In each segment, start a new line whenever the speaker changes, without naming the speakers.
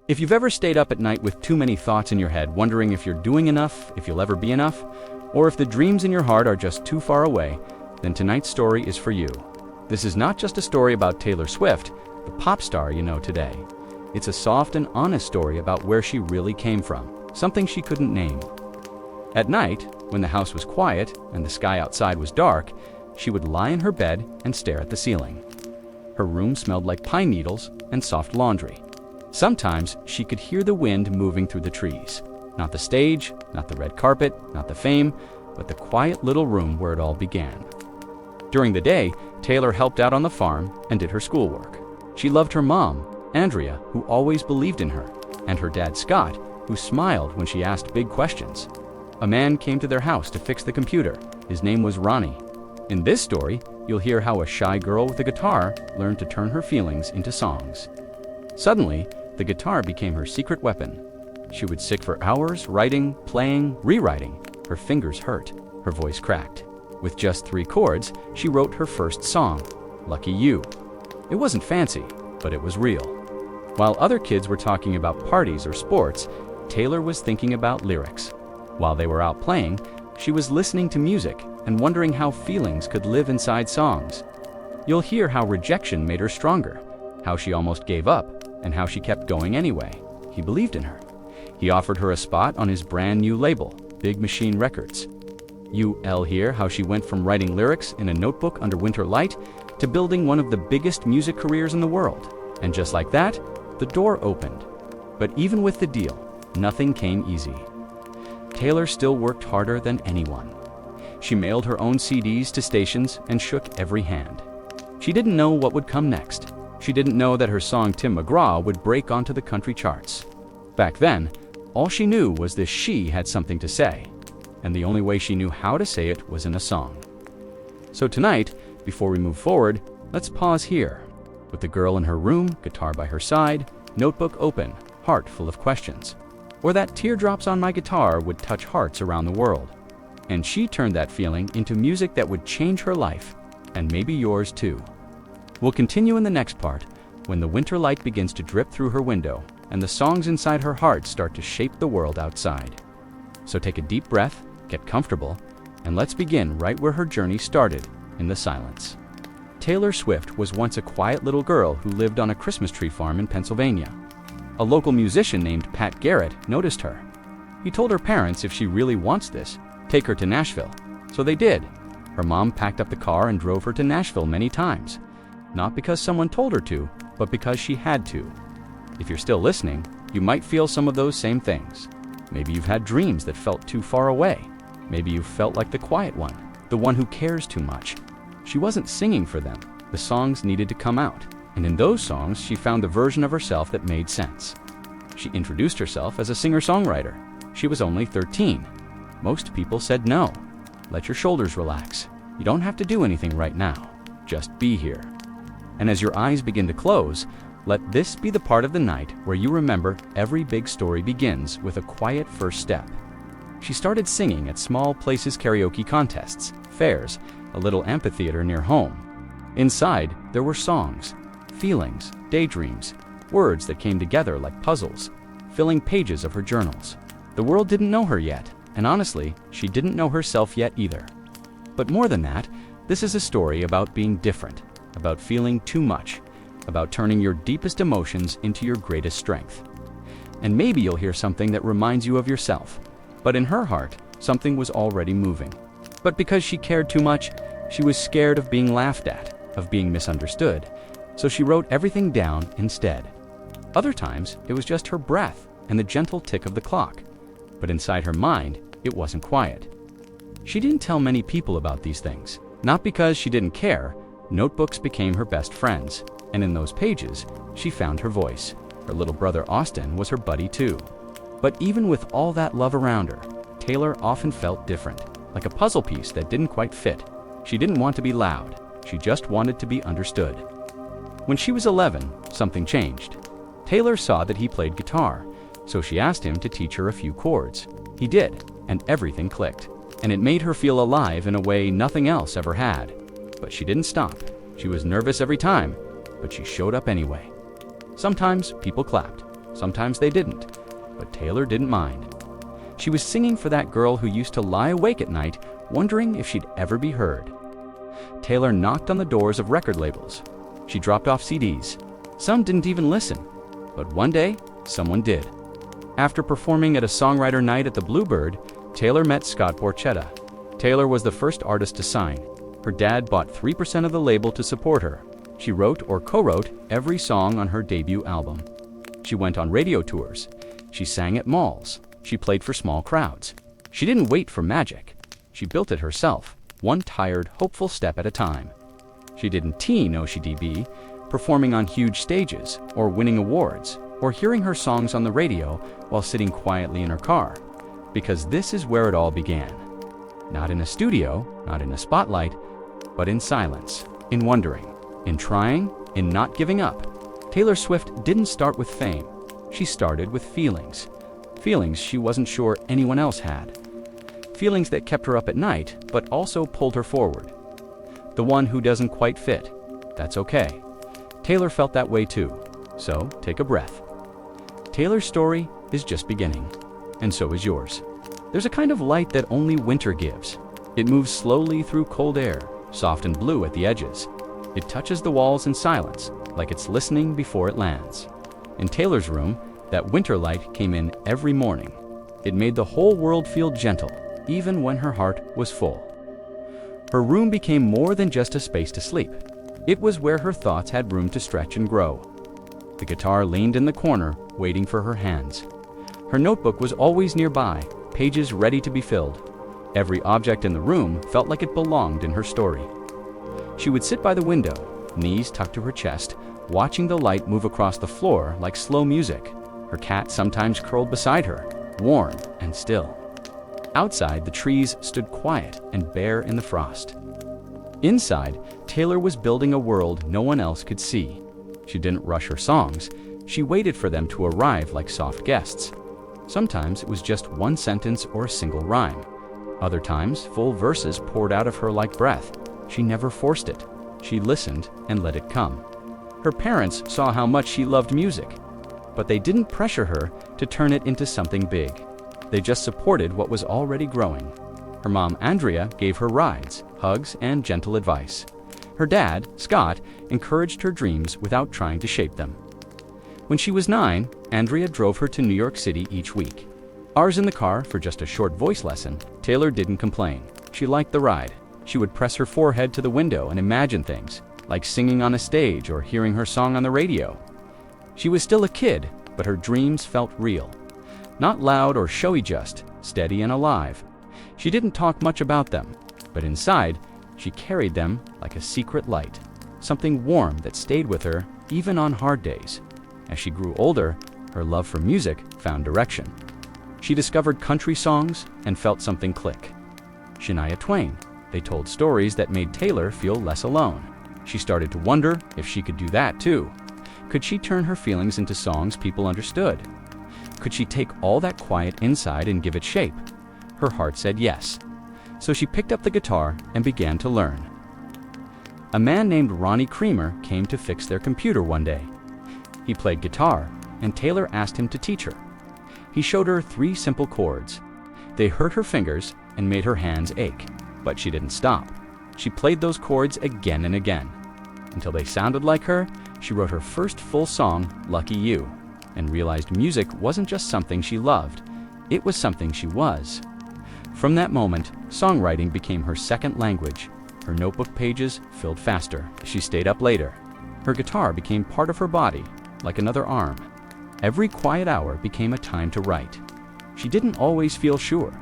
If you've ever stayed up at night with too many thoughts in your head, wondering if you're doing enough, if you'll ever be enough, or if the dreams in your heart are just too far away, then tonight's story is for you. This is not just a story about Taylor Swift, the pop star you know today. It's a soft and honest story about where she really came from, something she couldn't name. At night, when the house was quiet and the sky outside was dark, she would lie in her bed and stare at the ceiling. Her room smelled like pine needles and soft laundry. Sometimes she could hear the wind moving through the trees. Not the stage, not the red carpet, not the fame, but the quiet little room where it all began. During the day, Taylor helped out on the farm and did her schoolwork. She loved her mom, Andrea, who always believed in her, and her dad, Scott, who smiled when she asked big questions. A man came to their house to fix the computer. His name was Ronnie. In this story, you'll hear how a shy girl with a guitar learned to turn her feelings into songs. Suddenly, the guitar became her secret weapon. She would sit for hours writing, playing, rewriting. Her fingers hurt. Her voice cracked. With just 3 chords, she wrote her first song, Lucky You. It wasn't fancy, but it was real. While other kids were talking about parties or sports, Taylor was thinking about lyrics. While they were out playing, she was listening to music and wondering how feelings could live inside songs. You'll hear how rejection made her stronger, how she almost gave up, and how she kept going anyway. He believed in her. He offered her a spot on his brand new label, Big Machine Records. You'll hear how she went from writing lyrics in a notebook under winter light to building one of the biggest music careers in the world. And just like that, the door opened. But even with the deal, nothing came easy. Taylor still worked harder than anyone. She mailed her own CDs to stations and shook every hand. She didn't know what would come next. She didn't know that her song Tim McGraw would break onto the country charts. Back then, all she knew was that she had something to say, and the only way she knew how to say it was in a song. So tonight, before we move forward, let's pause here. With the girl in her room, guitar by her side, notebook open, heart full of questions. Or that teardrops on my guitar would touch hearts around the world. And she turned that feeling into music that would change her life, and maybe yours too. We'll continue in the next part, when the winter light begins to drip through her window, and the songs inside her heart start to shape the world outside. So take a deep breath, get comfortable, and let's begin right where her journey started, in the silence. Taylor Swift was once a quiet little girl who lived on a Christmas tree farm in Pennsylvania. A local musician named Pat Garrett noticed her. He told her parents if she really wants this, take her to Nashville. So they did. Her mom packed up the car and drove her to Nashville many times. Not because someone told her to, but because she had to. If you're still listening, you might feel some of those same things. Maybe you've had dreams that felt too far away. Maybe you felt like the quiet one, the one who cares too much. She wasn't singing for them. The songs needed to come out. And in those songs, she found the version of herself that made sense. She introduced herself as a singer-songwriter. She was only 13. Most people said no. Let your shoulders relax. You don't have to do anything right now. Just be here. And as your eyes begin to close, let this be the part of the night where you remember every big story begins with a quiet first step. She started singing at small places karaoke contests, fairs, a little amphitheater near home. Inside, there were songs, feelings, daydreams, words that came together like puzzles, filling pages of her journals. The world didn't know her yet, and honestly, she didn't know herself yet either. But more than that, this is a story about being different, about feeling too much, about turning your deepest emotions into your greatest strength. And maybe you'll hear something that reminds you of yourself. But in her heart, something was already moving. But because she cared too much, she was scared of being laughed at, of being misunderstood. So she wrote everything down instead. Other times, it was just her breath and the gentle tick of the clock. But inside her mind, it wasn't quiet. She didn't tell many people about these things. Not because she didn't care. Notebooks became her best friends, and in those pages, she found her voice. Her little brother Austin was her buddy too. But even with all that love around her, Taylor often felt different, like a puzzle piece that didn't quite fit. She didn't want to be loud. She just wanted to be understood. When she was 11, something changed. Taylor saw that he played guitar, so she asked him to teach her a few chords. He did, and everything clicked. And it made her feel alive in a way nothing else ever had. But she didn't stop. She was nervous every time, but she showed up anyway. Sometimes people clapped. sometimes they didn't, but Taylor didn't mind. She was singing for that girl who used to lie awake at night, wondering if she'd ever be heard. Taylor knocked on the doors of record labels. She dropped off CDs. Some didn't even listen, but one day, someone did. After performing at a songwriter night at the Bluebird, Taylor met Scott Borchetta. Taylor was the first artist to sign. Her dad bought 3% of the label to support her. She wrote or co-wrote every song on her debut album. She went on radio tours. She sang at malls. She played for small crowds. She didn't wait for magic. She built it herself, one tired, hopeful step at a time. She didn't teen OCDB, performing on huge stages, or winning awards, or hearing her songs on the radio while sitting quietly in her car, because this is where it all began. Not in a studio, not in a spotlight, but in silence, in wondering, in trying, in not giving up. Taylor Swift didn't start with fame. She started with feelings. Feelings she wasn't sure anyone else had. Feelings that kept her up at night, but also pulled her forward. The one who doesn't quite fit. That's okay. Taylor felt that way too. So take a breath. Taylor's story is just beginning, and so is yours. There's a kind of light that only winter gives. It moves slowly through cold air, soft and blue at the edges. It touches the walls in silence, like it's listening before it lands. In Taylor's room, that winter light came in every morning. It made the whole world feel gentle, even when her heart was full. Her room became more than just a space to sleep. It was where her thoughts had room to stretch and grow. The guitar leaned in the corner, waiting for her hands. Her notebook was always nearby, pages ready to be filled. Every object in the room felt like it belonged in her story. She would sit by the window, knees tucked to her chest, watching the light move across the floor like slow music. Her cat sometimes curled beside her, warm and still. Outside, the trees stood quiet and bare in the frost. Inside, Taylor was building a world no one else could see. She didn't rush her songs. She waited for them to arrive like soft guests. Sometimes it was just one sentence or a single rhyme. Other times, full verses poured out of her like breath. She never forced it. She listened and let it come. Her parents saw how much she loved music, but they didn't pressure her to turn it into something big. They just supported what was already growing. Her mom, Andrea, gave her rides, hugs, and gentle advice. Her dad, Scott, encouraged her dreams without trying to shape them. When she was 9, Andrea drove her to New York City each week. Ours in the car for just a short voice lesson, Taylor didn't complain. She liked the ride. She would press her forehead to the window and imagine things, like singing on a stage or hearing her song on the radio. She was still a kid, but her dreams felt real. Not loud or showy, just steady and alive. She didn't talk much about them, but inside, she carried them like a secret light, something warm that stayed with her even on hard days. As she grew older, her love for music found direction. She discovered country songs and felt something click. Shania Twain. They told stories that made Taylor feel less alone. She started to wonder if she could do that too. Could she turn her feelings into songs people understood? Could she take all that quiet inside and give it shape? Her heart said yes. So she picked up the guitar and began to learn. A man named Ronnie Creamer came to fix their computer one day. He played guitar, and Taylor asked him to teach her. He showed her 3 simple chords. They hurt her fingers and made her hands ache, but she didn't stop. She played those chords again and again. Until they sounded like her, she wrote her first full song, Lucky You, and realized music wasn't just something she loved, it was something she was. From that moment, songwriting became her second language. Her notebook pages filled faster. She stayed up later. Her guitar became part of her body, like another arm. Every quiet hour became a time to write. She didn't always feel sure.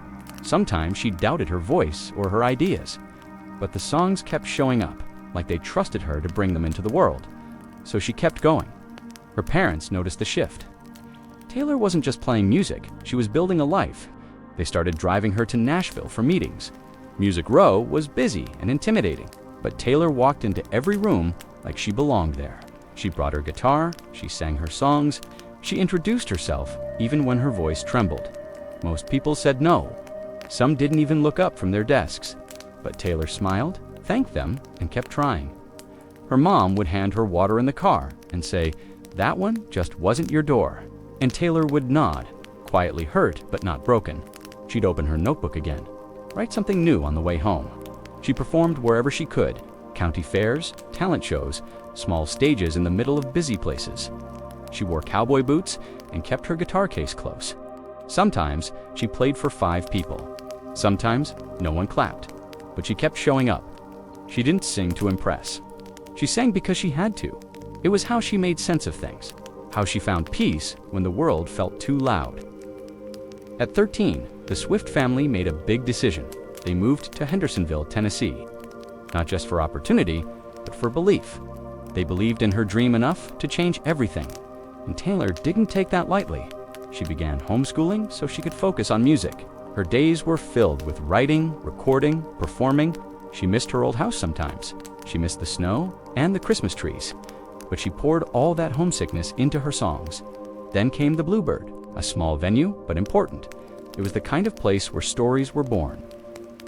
Sometimes she doubted her voice or her ideas. But the songs kept showing up, like they trusted her to bring them into the world. So she kept going. Her parents noticed the shift. Taylor wasn't just playing music, she was building a life. They started driving her to Nashville for meetings. Music Row was busy and intimidating, but Taylor walked into every room like she belonged there. She brought her guitar, she sang her songs, she introduced herself even when her voice trembled. Most people said no. Some didn't even look up from their desks. But Taylor smiled, thanked them, and kept trying. Her mom would hand her water in the car and say, "That one just wasn't your door." And Taylor would nod, quietly hurt but not broken. She'd open her notebook again, write something new on the way home. She performed wherever she could: county fairs, talent shows, small stages in the middle of busy places. She wore cowboy boots and kept her guitar case close. Sometimes she played for 5 people. Sometimes no one clapped, but she kept showing up. She didn't sing to impress. She sang because she had to. It was how she made sense of things, how she found peace when the world felt too loud. At 13, the Swift family made a big decision. They moved to Hendersonville, Tennessee. Not just for opportunity, but for belief. They believed in her dream enough to change everything. And Taylor didn't take that lightly. She began homeschooling so she could focus on music. Her days were filled with writing, recording, performing. She missed her old house sometimes. She missed the snow and the Christmas trees. But she poured all that homesickness into her songs. Then came the Bluebird, a small venue, but important. It was the kind of place where stories were born.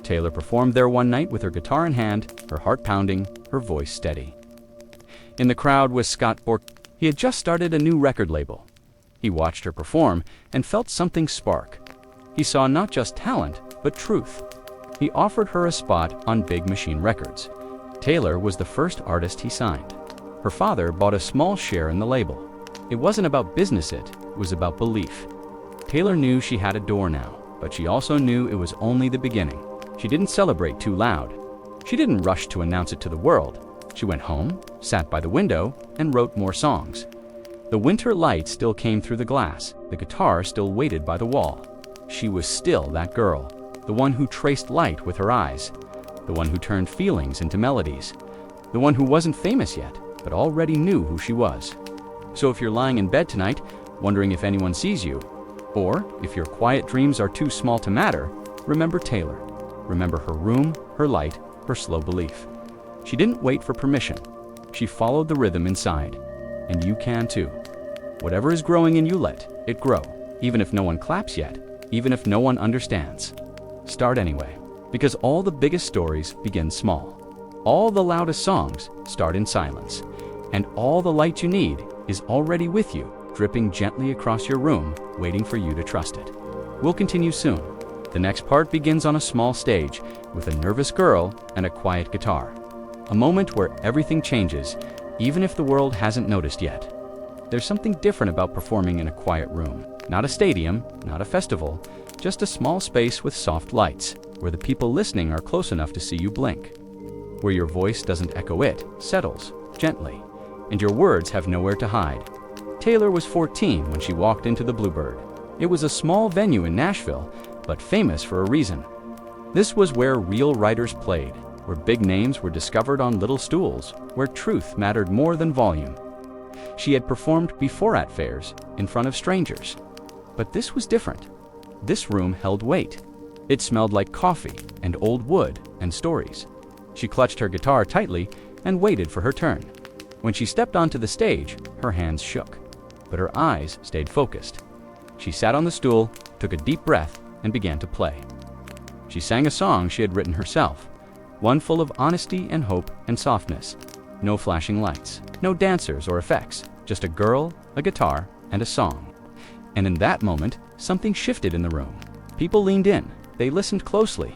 Taylor performed there one night with her guitar in hand, her heart pounding, her voice steady. In the crowd was Scott Bork. He had just started a new record label. He watched her perform and felt something spark. He saw not just talent, but truth. He offered her a spot on Big Machine Records. Taylor was the first artist he signed. Her father bought a small share in the label. It wasn't about business, it was about belief. Taylor knew she had a door now, but she also knew it was only the beginning. She didn't celebrate too loud. She didn't rush to announce it to the world. She went home, sat by the window, and wrote more songs. The winter light still came through the glass. The guitar still waited by the wall. She was still that girl, the one who traced light with her eyes, the one who turned feelings into melodies, the one who wasn't famous yet, but already knew who she was. So if you're lying in bed tonight, wondering if anyone sees you, or if your quiet dreams are too small to matter, remember Taylor. Remember her room, her light, her slow belief. She didn't wait for permission. She followed the rhythm inside. And you can too. Whatever is growing in you, let it grow. Even if no one claps yet, even if no one understands. Start anyway. Because all the biggest stories begin small. All the loudest songs start in silence. And all the light you need is already with you, dripping gently across your room, waiting for you to trust it. We'll continue soon. The next part begins on a small stage with a nervous girl and a quiet guitar. A moment where everything changes, even if the world hasn't noticed yet. There's something different about performing in a quiet room. Not a stadium, not a festival, just a small space with soft lights, where the people listening are close enough to see you blink. Where your voice doesn't echo, it settles gently, and your words have nowhere to hide. Taylor was 14 when she walked into the Bluebird. It was a small venue in Nashville, but famous for a reason. This was where real writers played, where big names were discovered on little stools, where truth mattered more than volume. She had performed before at fairs, in front of strangers. But this was different. This room held weight. It smelled like coffee and old wood and stories. She clutched her guitar tightly and waited for her turn. When she stepped onto the stage, her hands shook, but her eyes stayed focused. She sat on the stool, took a deep breath, and began to play. She sang a song she had written herself, one full of honesty and hope and softness. No flashing lights, no dancers or effects, just a girl, a guitar, and a song. And in that moment, something shifted in the room. People leaned in. They listened closely.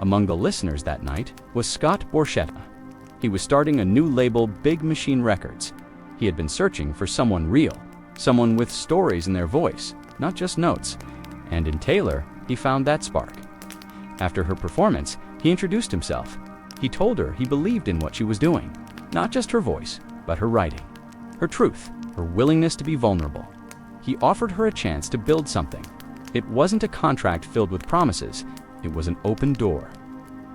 Among the listeners that night was Scott Borchetta. He was starting a new label, Big Machine Records. He had been searching for someone real, someone with stories in their voice, not just notes. And in Taylor, he found that spark. After her performance, he introduced himself. He told her he believed in what she was doing, not just her voice, but her writing, her truth, her willingness to be vulnerable. He offered her a chance to build something. It wasn't a contract filled with promises, it was an open door.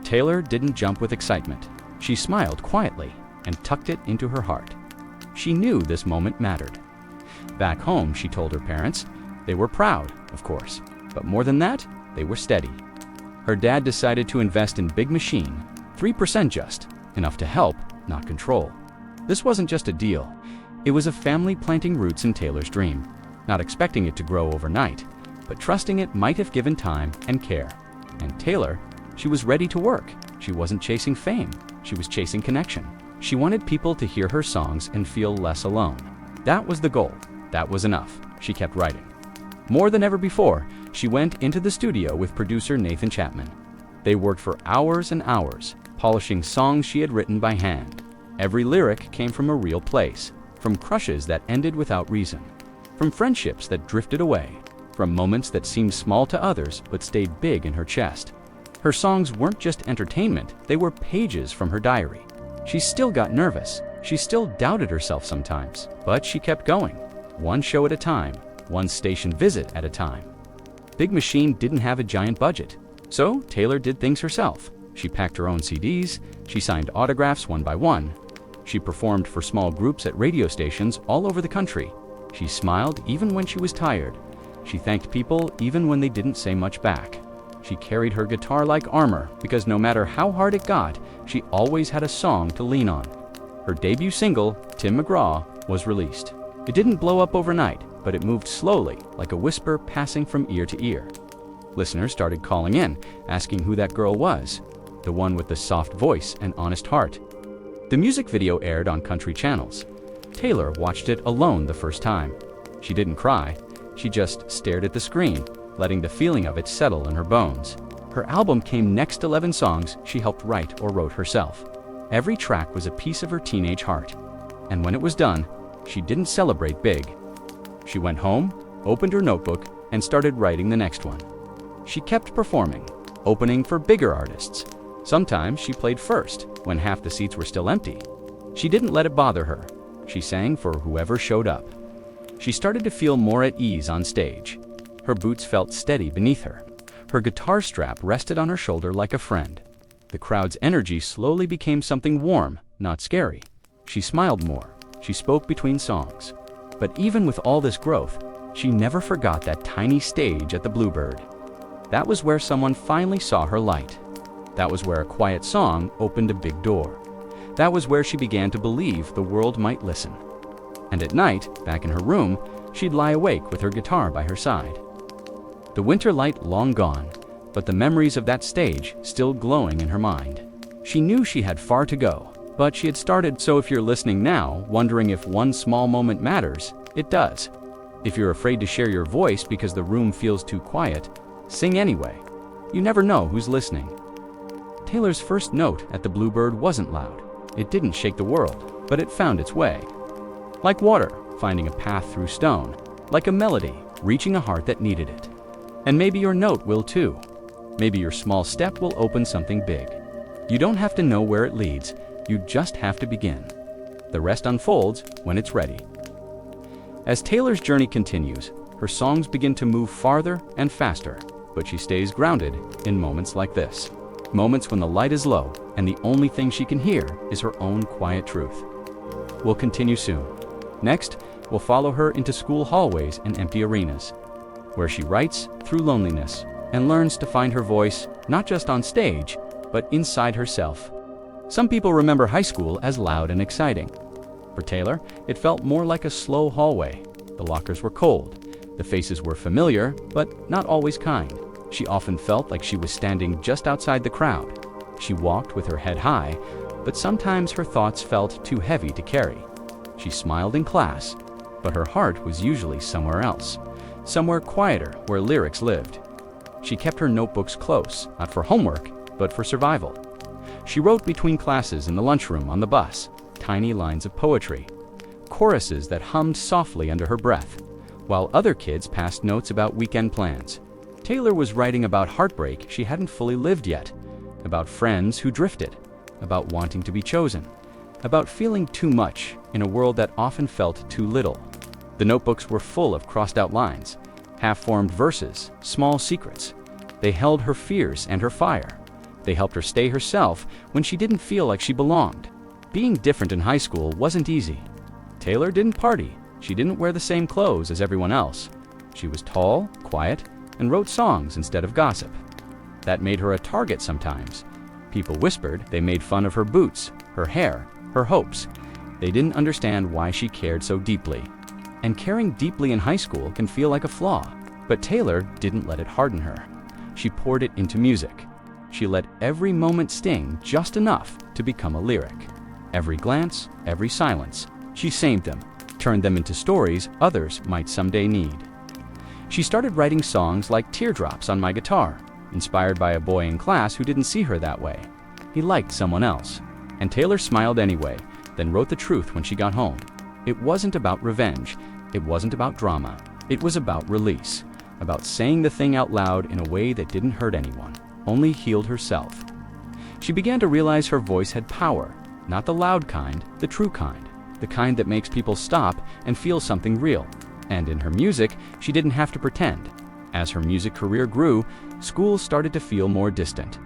Taylor didn't jump with excitement. She smiled quietly and tucked it into her heart. She knew this moment mattered. Back home, she told her parents, they were proud, of course, but more than that, they were steady. Her dad decided to invest in Big Machine, 3% just, enough to help, not control. This wasn't just a deal. It was a family planting roots in Taylor's dream, not expecting it to grow overnight, but trusting it might have given time and care. And Taylor, she was ready to work. She wasn't chasing fame. She was chasing connection. She wanted people to hear her songs and feel less alone. That was the goal. That was enough. she kept writing. More than ever before, she went into the studio with producer Nathan Chapman. They worked for hours and hours, polishing songs she had written by hand. Every lyric came from a real place, from crushes that ended without reason, from friendships that drifted away, from moments that seemed small to others but stayed big in her chest. Her songs weren't just entertainment, they were pages from her diary. She still got nervous, she still doubted herself sometimes, but she kept going, one show at a time, one station visit at a time. Big Machine didn't have a giant budget, so Taylor did things herself. She packed her own CDs, she signed autographs one by one. She performed for small groups at radio stations all over the country. She smiled even when she was tired. She thanked people even when they didn't say much back. She carried her guitar like armor because no matter how hard it got, she always had a song to lean on. Her debut single, Tim McGraw, was released. It didn't blow up overnight, but it moved slowly, like a whisper passing from ear to ear. Listeners started calling in, asking who that girl was, the one with the soft voice and honest heart. The music video aired on country channels. Taylor watched it alone the first time. She didn't cry, she just stared at the screen, letting the feeling of it settle in her bones. Her album came next 11 songs she helped write or wrote herself. Every track was a piece of her teenage heart. And when it was done, she didn't celebrate big. She went home, opened her notebook, and started writing the next one. She kept performing, opening for bigger artists. Sometimes she played first, when half the seats were still empty. She didn't let it bother her. She sang for whoever showed up. She started to feel more at ease on stage. Her boots felt steady beneath her. Her guitar strap rested on her shoulder like a friend. The crowd's energy slowly became something warm, not scary. She smiled more. She spoke between songs. But even with all this growth, she never forgot that tiny stage at the Bluebird. That was where someone finally saw her light. That was where a quiet song opened a big door. That was where she began to believe the world might listen. And at night, back in her room, she'd lie awake with her guitar by her side. The winter light long gone, but the memories of that stage still glowing in her mind. She knew she had far to go, but she had started. So if you're listening now, wondering if one small moment matters, it does. If you're afraid to share your voice because the room feels too quiet, sing anyway. You never know who's listening. Taylor's first note at the Bluebird wasn't loud. It didn't shake the world, but it found its way. Like water, finding a path through stone. Like a melody, reaching a heart that needed it. And maybe your note will too. Maybe your small step will open something big. You don't have to know where it leads, you just have to begin. The rest unfolds when it's ready. As Taylor's journey continues, her songs begin to move farther and faster, but she stays grounded in moments like this. Moments when the light is low and the only thing she can hear is her own quiet truth. We'll continue soon. Next, we'll follow her into school hallways and empty arenas, where she writes through loneliness and learns to find her voice not just on stage, but inside herself. Some people remember high school as loud and exciting. For Taylor, it felt more like a slow hallway. The lockers were cold. The faces were familiar, but not always kind. She often felt like she was standing just outside the crowd. She walked with her head high, but sometimes her thoughts felt too heavy to carry. She smiled in class, but her heart was usually somewhere else, somewhere quieter where lyrics lived. She kept her notebooks close, not for homework, but for survival. She wrote between classes in the lunchroom on the bus, tiny lines of poetry, choruses that hummed softly under her breath, while other kids passed notes about weekend plans. Taylor was writing about heartbreak she hadn't fully lived yet, about friends who drifted, about wanting to be chosen, about feeling too much in a world that often felt too little. The notebooks were full of crossed-out lines, half-formed verses, small secrets. They held her fears and her fire. They helped her stay herself when she didn't feel like she belonged. Being different in high school wasn't easy. Taylor didn't party. She didn't wear the same clothes as everyone else. She was tall, quiet, and wrote songs instead of gossip. That made her a target sometimes. People whispered they made fun of her boots, her hair, her hopes. They didn't understand why she cared so deeply. And caring deeply in high school can feel like a flaw, but Taylor didn't let it harden her. She poured it into music. She let every moment sting just enough to become a lyric. Every glance, every silence, she saved them. turned them into stories others might someday need. She started writing songs like Teardrops on my guitar, inspired by a boy in class who didn't see her that way. He liked someone else. And Taylor smiled anyway, then wrote the truth when she got home. It wasn't about revenge. It wasn't about drama. It was about release, about saying the thing out loud in a way that didn't hurt anyone, only healed herself. She began to realize her voice had power, not the loud kind, the true kind, the kind that makes people stop and feel something real. And in her music, she didn't have to pretend. As her music career grew, school started to feel more distant.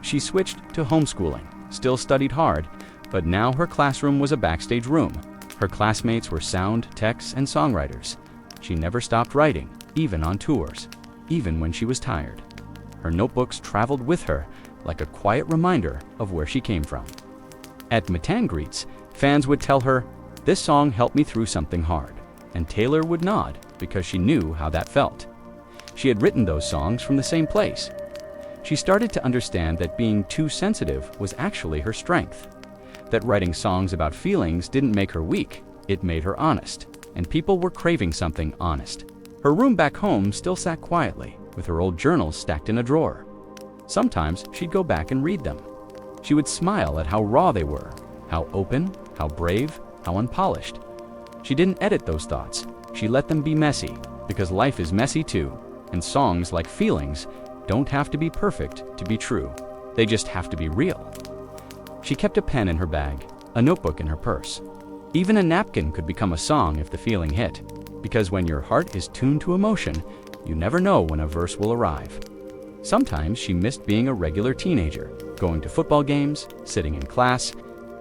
She switched to homeschooling, still studied hard, but now her classroom was a backstage room. Her classmates were sound techs and songwriters. She never stopped writing, even on tours, even when she was tired. Her notebooks traveled with her like a quiet reminder of where she came from. At meet and greets, fans would tell her, "This song helped me through something hard," and Taylor would nod because she knew how that felt. She had written those songs from the same place. She started to understand that being too sensitive was actually her strength, that writing songs about feelings didn't make her weak, it made her honest, and people were craving something honest. Her room back home still sat quietly, with her old journals stacked in a drawer. Sometimes she'd go back and read them. She would smile at how raw they were, how open, how brave, how unpolished. She didn't edit those thoughts. She let them be messy, because life is messy too, and songs like Feelings don't have to be perfect to be true. They just have to be real. She kept a pen in her bag, a notebook in her purse. Even a napkin could become a song if the feeling hit, because when your heart is tuned to emotion, you never know when a verse will arrive. Sometimes she missed being a regular teenager, going to football games, sitting in class,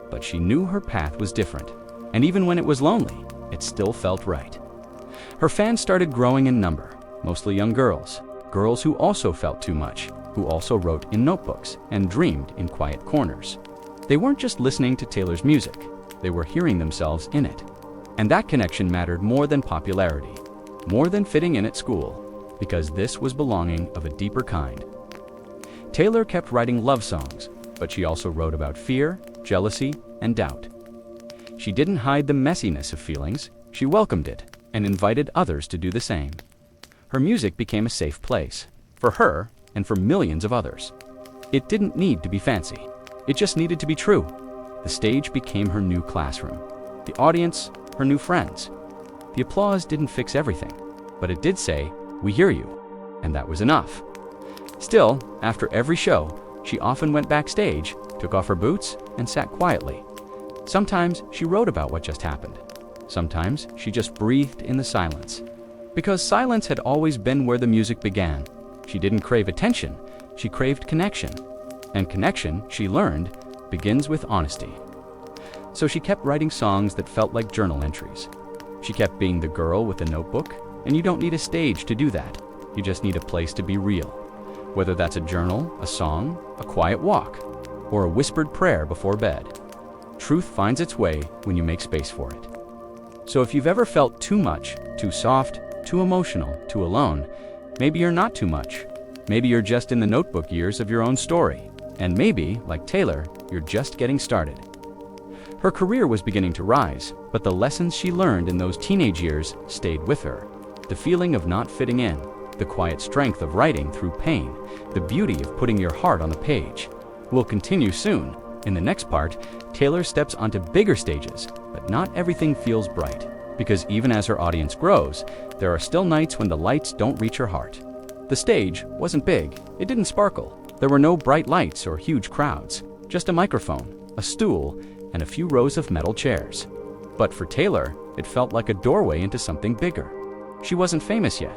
but she knew her path was different, and even when it was lonely, it still felt right. Her fans started growing in number, mostly young girls who also felt too much, who also wrote in notebooks and dreamed in quiet corners. They weren't just listening to Taylor's music, they were hearing themselves in it. And that connection mattered more than popularity, more than fitting in at school, because this was belonging of a deeper kind. Taylor kept writing love songs, but she also wrote about fear, jealousy, and doubt. She didn't hide the messiness of feelings, she welcomed it and invited others to do the same. Her music became a safe place, for her and for millions of others. It didn't need to be fancy, it just needed to be true. The stage became her new classroom, the audience, her new friends. The applause didn't fix everything, but it did say, "We hear you," and that was enough. Still, after every show, she often went backstage, took off her boots, and sat quietly. Sometimes she wrote about what just happened. Sometimes she just breathed in the silence. Because silence had always been where the music began. She didn't crave attention, she craved connection. And connection, she learned, begins with honesty. So she kept writing songs that felt like journal entries. She kept being the girl with a notebook, and you don't need a stage to do that. You just need a place to be real. Whether that's a journal, a song, a quiet walk, or a whispered prayer before bed. Truth finds its way when you make space for it. So if you've ever felt too much, too soft, too emotional, too alone, maybe you're not too much. Maybe you're just in the notebook years of your own story. And maybe, like Taylor, you're just getting started. Her career was beginning to rise, but the lessons she learned in those teenage years stayed with her. The feeling of not fitting in, the quiet strength of writing through pain, the beauty of putting your heart on the page. Will continue soon. In the next part, Taylor steps onto bigger stages, but not everything feels bright. Because even as her audience grows, there are still nights when the lights don't reach her heart. The stage wasn't big, it didn't sparkle. There were no bright lights or huge crowds, just a microphone, a stool, and a few rows of metal chairs. But for Taylor, it felt like a doorway into something bigger. She wasn't famous yet.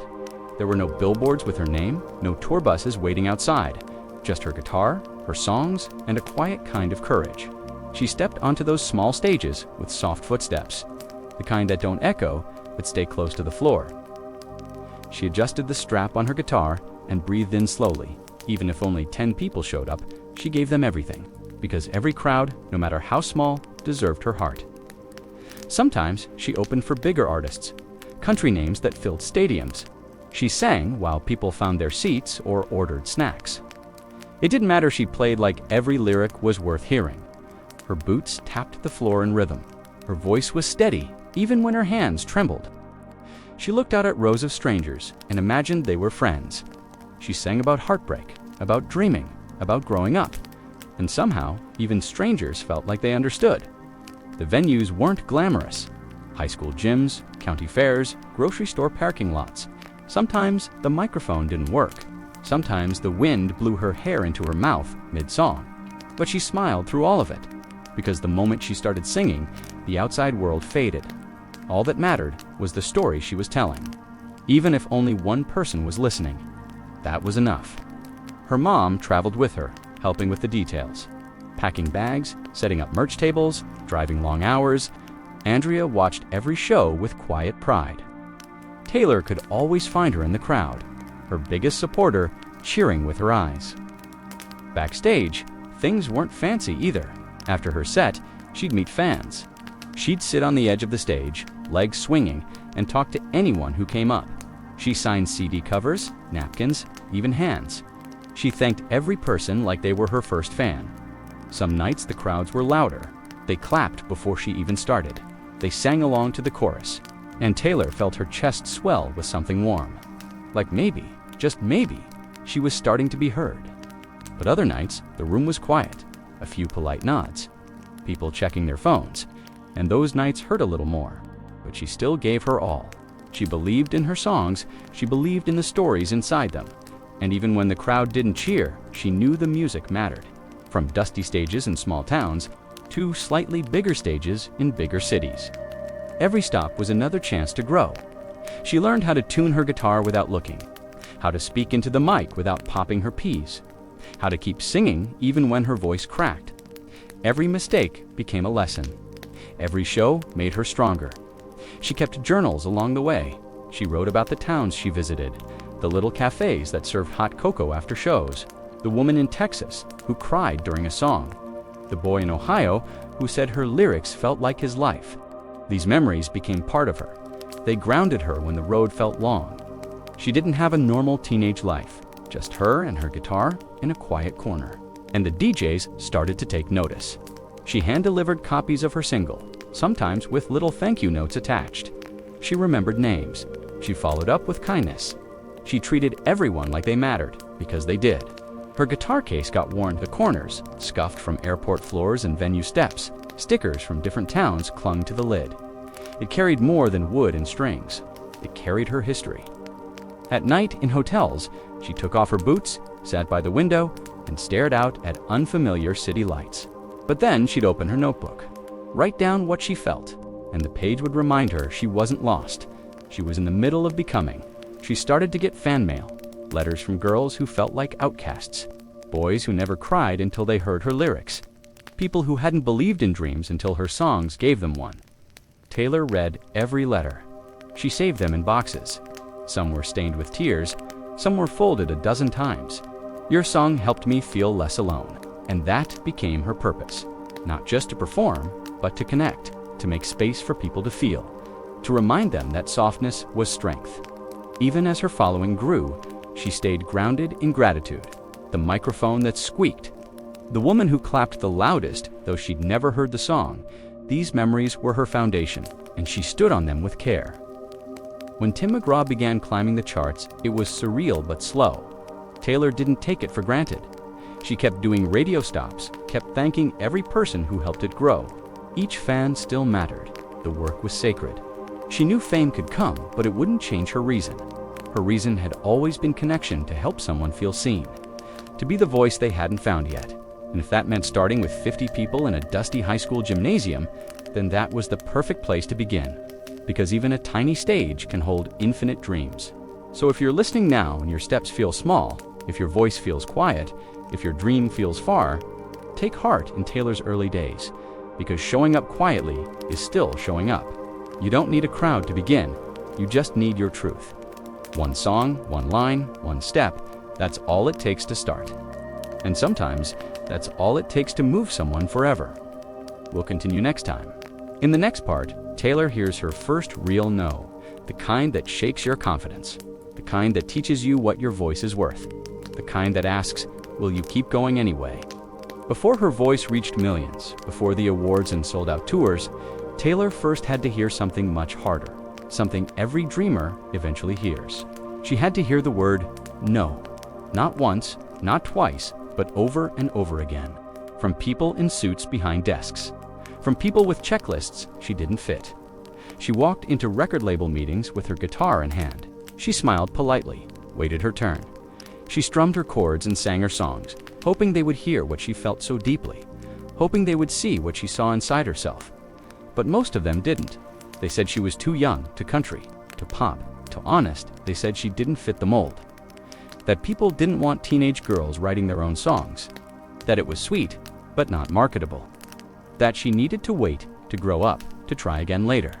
There were no billboards with her name, no tour buses waiting outside, just her guitar, her songs, and a quiet kind of courage. She stepped onto those small stages with soft footsteps, the kind that don't echo, but stay close to the floor. She adjusted the strap on her guitar and breathed in slowly. Even if only 10 people showed up, she gave them everything, because every crowd, no matter how small, deserved her heart. Sometimes she opened for bigger artists, country names that filled stadiums. She sang while people found their seats or ordered snacks. It didn't matter she played like every lyric was worth hearing. Her boots tapped the floor in rhythm. Her voice was steady, even when her hands trembled. She looked out at rows of strangers and imagined they were friends. She sang about heartbreak, about dreaming, about growing up. And somehow, even strangers felt like they understood. The venues weren't glamorous. High school gyms, county fairs, grocery store parking lots. Sometimes the microphone didn't work. Sometimes the wind blew her hair into her mouth mid-song. But she smiled through all of it, because the moment she started singing, the outside world faded. All that mattered was the story she was telling. Even if only one person was listening, that was enough. Her mom traveled with her, helping with the details. Packing bags, setting up merch tables, driving long hours, Andrea watched every show with quiet pride. Taylor could always find her in the crowd, her biggest supporter, cheering with her eyes. Backstage, things weren't fancy either. After her set, she'd meet fans. She'd sit on the edge of the stage, legs swinging, and talk to anyone who came up. She signed CD covers, napkins, even hands. She thanked every person like they were her first fan. Some nights the crowds were louder. They clapped before she even started. They sang along to the chorus, and Taylor felt her chest swell with something warm. Like maybe, just maybe, she was starting to be heard. But other nights, the room was quiet, a few polite nods, people checking their phones, and those nights hurt a little more, but she still gave her all. She believed in her songs, she believed in the stories inside them, and even when the crowd didn't cheer, she knew the music mattered. From dusty stages in small towns to slightly bigger stages in bigger cities. Every stop was another chance to grow. She learned how to tune her guitar without looking, how to speak into the mic without popping her P's, how to keep singing even when her voice cracked. Every mistake became a lesson. Every show made her stronger. She kept journals along the way. She wrote about the towns she visited, the little cafes that served hot cocoa after shows, the woman in Texas who cried during a song, the boy in Ohio who said her lyrics felt like his life. These memories became part of her. They grounded her when the road felt long. She didn't have a normal teenage life, just her and her guitar in a quiet corner. And the DJs started to take notice. She hand-delivered copies of her single, sometimes with little thank you notes attached. She remembered names. She followed up with kindness. She treated everyone like they mattered, because they did. Her guitar case got worn to the corners, scuffed from airport floors and venue steps. Stickers from different towns clung to the lid. It carried more than wood and strings. It carried her history. At night in hotels, she took off her boots, sat by the window, and stared out at unfamiliar city lights. But then she'd open her notebook, write down what she felt, and the page would remind her she wasn't lost. She was in the middle of becoming. She started to get fan mail, letters from girls who felt like outcasts, boys who never cried until they heard her lyrics, people who hadn't believed in dreams until her songs gave them one. Taylor read every letter. She saved them in boxes. Some were stained with tears, some were folded a dozen times. Your song helped me feel less alone, and that became her purpose. Not just to perform, but to connect, to make space for people to feel, to remind them that softness was strength. Even as her following grew, she stayed grounded in gratitude, the microphone that squeaked, the woman who clapped the loudest, though she'd never heard the song. These memories were her foundation, and she stood on them with care. When Tim McGraw began climbing the charts, it was surreal but slow. Taylor didn't take it for granted. She kept doing radio stops, kept thanking every person who helped it grow. Each fan still mattered. The work was sacred. She knew fame could come, but it wouldn't change her reason. Her reason had always been connection to help someone feel seen, to be the voice they hadn't found yet. And if that meant starting with 50 people in a dusty high school gymnasium, then that was the perfect place to begin. Because even a tiny stage can hold infinite dreams. So if you're listening now and your steps feel small, if your voice feels quiet, if your dream feels far, take heart in Taylor's early days, because showing up quietly is still showing up. You don't need a crowd to begin, you just need your truth. One song, one line, one step, that's all it takes to start. And sometimes, that's all it takes to move someone forever. We'll continue next time. In the next part, Taylor hears her first real no, the kind that shakes your confidence, the kind that teaches you what your voice is worth, the kind that asks, will you keep going anyway? Before her voice reached millions, before the awards and sold-out tours, Taylor first had to hear something much harder, something every dreamer eventually hears. She had to hear the word no. Not once, not twice, but over and over again. From people in suits behind desks. From people with checklists she didn't fit. She walked into record label meetings with her guitar in hand. She smiled politely, waited her turn. She strummed her chords and sang her songs, hoping they would hear what she felt so deeply, hoping they would see what she saw inside herself. But most of them didn't. They said she was too young, to country, to pop, to honest. They said she didn't fit the mold. That people didn't want teenage girls writing their own songs. That it was sweet, but not marketable. That she needed to wait to grow up, to try again later.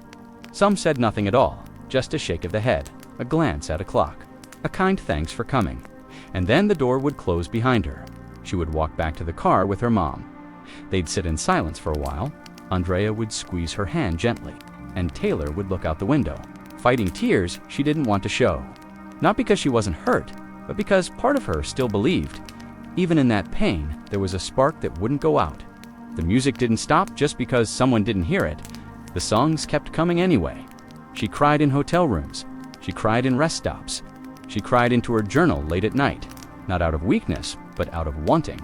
Some said nothing at all, just a shake of the head, a glance at a clock, a kind thanks for coming. And then the door would close behind her. She would walk back to the car with her mom. They'd sit in silence for a while. Andrea would squeeze her hand gently, and Taylor would look out the window, fighting tears she didn't want to show. Not because she wasn't hurt, but because part of her still believed. Even in that pain, there was a spark that wouldn't go out. The music didn't stop just because someone didn't hear it. The songs kept coming anyway. She cried in hotel rooms. She cried in rest stops. She cried into her journal late at night, not out of weakness, but out of wanting.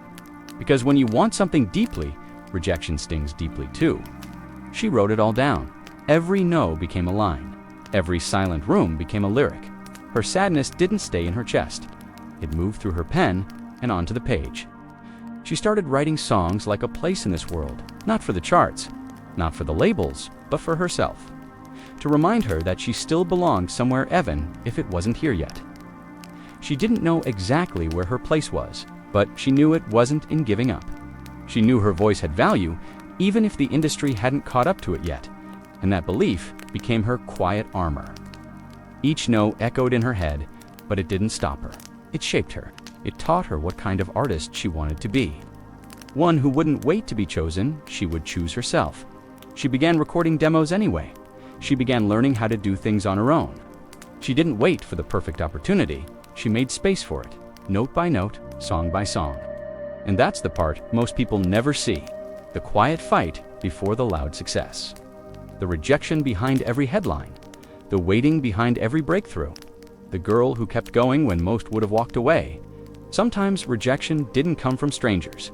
Because when you want something deeply, rejection stings deeply too. She wrote it all down. Every no became a line. Every silent room became a lyric. Her sadness didn't stay in her chest. It moved through her pen and onto the page. She started writing songs like a place in this world, not for the charts, not for the labels, but for herself. To remind her that she still belonged somewhere even if it wasn't here yet. She didn't know exactly where her place was, but she knew it wasn't in giving up. She knew her voice had value, even if the industry hadn't caught up to it yet, and that belief became her quiet armor. Each no echoed in her head, but it didn't stop her. It shaped her. It taught her what kind of artist she wanted to be. One who wouldn't wait to be chosen, she would choose herself. She began recording demos anyway. She began learning how to do things on her own. She didn't wait for the perfect opportunity. She made space for it, note by note, song by song. And that's the part most people never see, the quiet fight before the loud success. The rejection behind every headline, the waiting behind every breakthrough, the girl who kept going when most would have walked away. Sometimes rejection didn't come from strangers.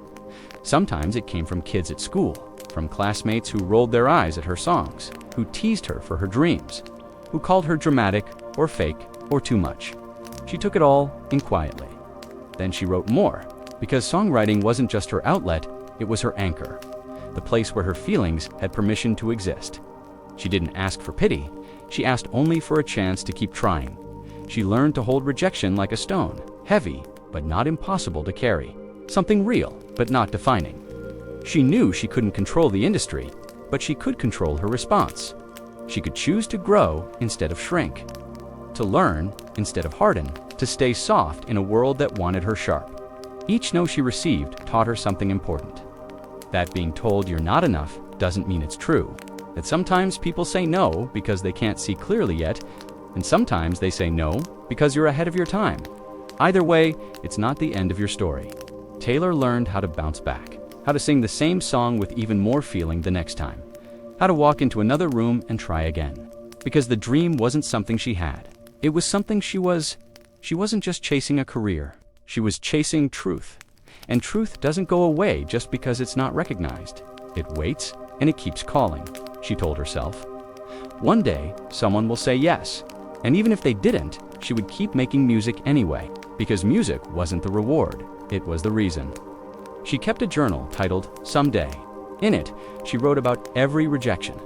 Sometimes it came from kids at school, from classmates who rolled their eyes at her songs, who teased her for her dreams, who called her dramatic or fake or too much. She took it all in quietly. Then she wrote more, because songwriting wasn't just her outlet, it was her anchor, the place where her feelings had permission to exist. She didn't ask for pity, she asked only for a chance to keep trying. She learned to hold rejection like a stone, heavy, but not impossible to carry, something real, but not defining. She knew she couldn't control the industry, but she could control her response. She could choose to grow instead of shrink, to learn instead of harden, to stay soft in a world that wanted her sharp. Each no she received taught her something important. That being told you're not enough doesn't mean it's true. That sometimes people say no because they can't see clearly yet, and sometimes they say no because you're ahead of your time. Either way, it's not the end of your story. Taylor learned how to bounce back, how to sing the same song with even more feeling the next time, how to walk into another room and try again. Because the dream wasn't something she had. It was something she wasn't just chasing a career. She was chasing truth. And truth doesn't go away just because it's not recognized. It waits and it keeps calling, she told herself. One day, someone will say yes. And even if they didn't, she would keep making music anyway, because music wasn't the reward, it was the reason. She kept a journal titled Someday. In it, she wrote about every rejection.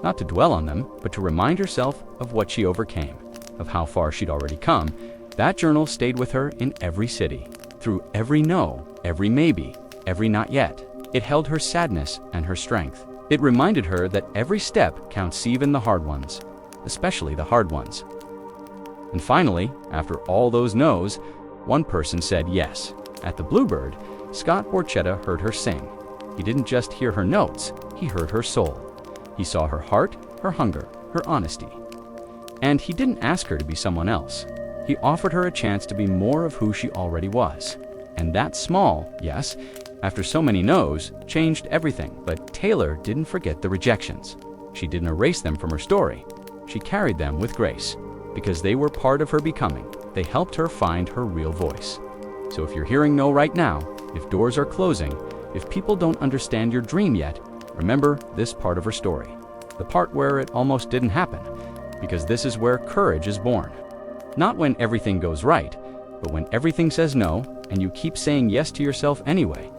Not to dwell on them, but to remind herself of what she overcame, of how far she'd already come. That journal stayed with her in every city, through every no, every maybe, every not yet. It held her sadness and her strength. It reminded her that every step counts, even the hard ones, especially the hard ones. And finally, after all those no's, one person said yes. At the Bluebird, Scott Borchetta heard her sing. He didn't just hear her notes, he heard her soul. He saw her heart, her hunger, her honesty. And he didn't ask her to be someone else. He offered her a chance to be more of who she already was. And that small, yes, after so many no's, changed everything. But Taylor didn't forget the rejections. She didn't erase them from her story. She carried them with grace. Because they were part of her becoming, they helped her find her real voice. So if you're hearing no right now, if doors are closing, if people don't understand your dream yet, remember this part of her story. The part where it almost didn't happen. Because this is where courage is born. Not when everything goes right, but when everything says no, and you keep saying yes to yourself anyway.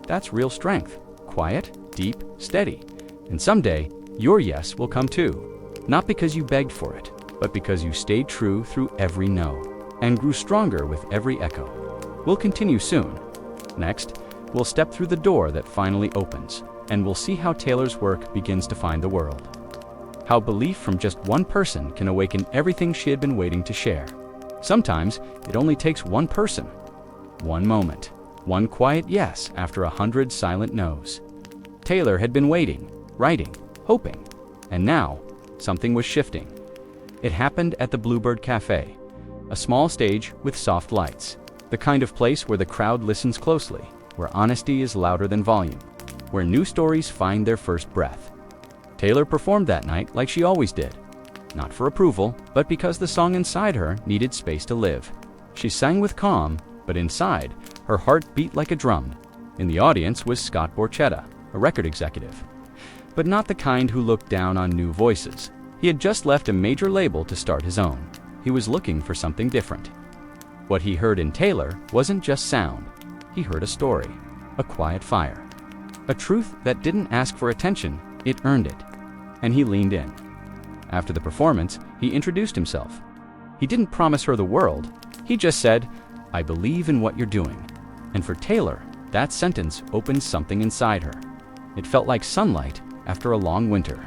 That's real strength. Quiet, deep, steady. And someday, your yes will come too. Not because you begged for it, but because you stayed true through every no, and grew stronger with every echo. We'll continue soon. Next, we'll step through the door that finally opens, and we'll see how Taylor's work begins to find the world. How belief from just one person can awaken everything she had been waiting to share. Sometimes, it only takes one person, one moment, one quiet yes after 100 silent no's. Taylor had been waiting, writing, hoping, and now, something was shifting. It happened at the Bluebird Cafe, a small stage with soft lights, the kind of place where the crowd listens closely, where honesty is louder than volume, where new stories find their first breath. Taylor performed that night like she always did, not for approval, but because the song inside her needed space to live. She sang with calm, but inside, her heart beat like a drum. In the audience was Scott Borchetta, a record executive, but not the kind who looked down on new voices. He had just left a major label to start his own. He was looking for something different. What he heard in Taylor wasn't just sound. He heard a story, a quiet fire, a truth that didn't ask for attention, it earned it. And he leaned in. After the performance, he introduced himself. He didn't promise her the world. He just said, "I believe in what you're doing." And for Taylor, that sentence opened something inside her. It felt like sunlight after a long winter.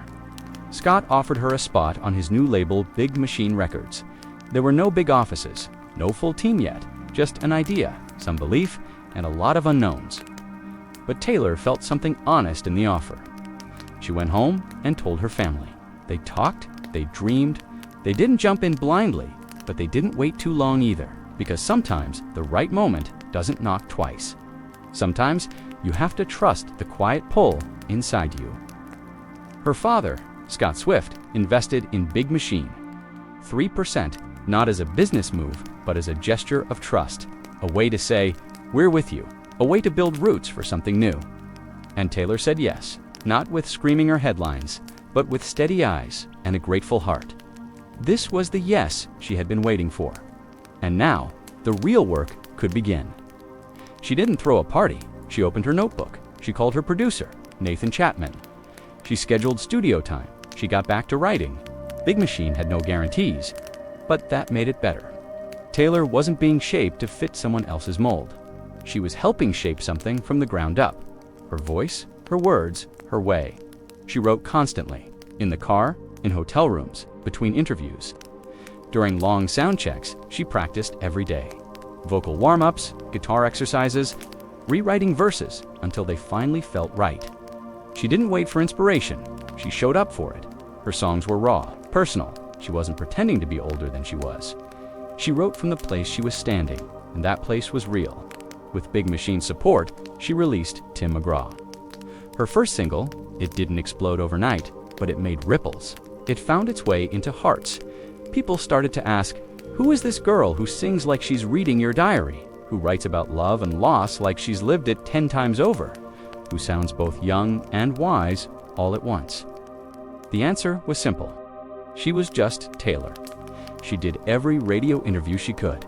Scott offered her a spot on his new label, Big Machine Records. There were no big offices, no full team yet, just an idea, some belief, and a lot of unknowns. But Taylor felt something honest in the offer. She went home and told her family. They talked, they dreamed, they didn't jump in blindly, but they didn't wait too long either, because sometimes the right moment doesn't knock twice. Sometimes you have to trust the quiet pull inside you. Her father, Scott Swift, invested in Big Machine. 3%, not as a business move, but as a gesture of trust, a way to say, "We're with you," a way to build roots for something new. And Taylor said yes, not with screaming or headlines, but with steady eyes and a grateful heart. This was the yes she had been waiting for. And now, the real work could begin. She didn't throw a party. She opened her notebook. She called her producer, Nathan Chapman. She scheduled studio time. She got back to writing. Big Machine had no guarantees, but that made it better. Taylor wasn't being shaped to fit someone else's mold. She was helping shape something from the ground up. Her voice, her words, her way. She wrote constantly, in the car, in hotel rooms, between interviews. During long sound checks, she practiced every day. Vocal warm-ups, guitar exercises, rewriting verses until they finally felt right. She didn't wait for inspiration. She showed up for it. Her songs were raw, personal. She wasn't pretending to be older than she was. She wrote from the place she was standing, and that place was real. With Big Machine's support, she released Tim McGraw. Her first single, it didn't explode overnight, but it made ripples. It found its way into hearts. People started to ask, who is this girl who sings like she's reading your diary? Who writes about love and loss like she's lived it 10 times over? Who sounds both young and wise all at once? The answer was simple. She was just Taylor. She did every radio interview she could.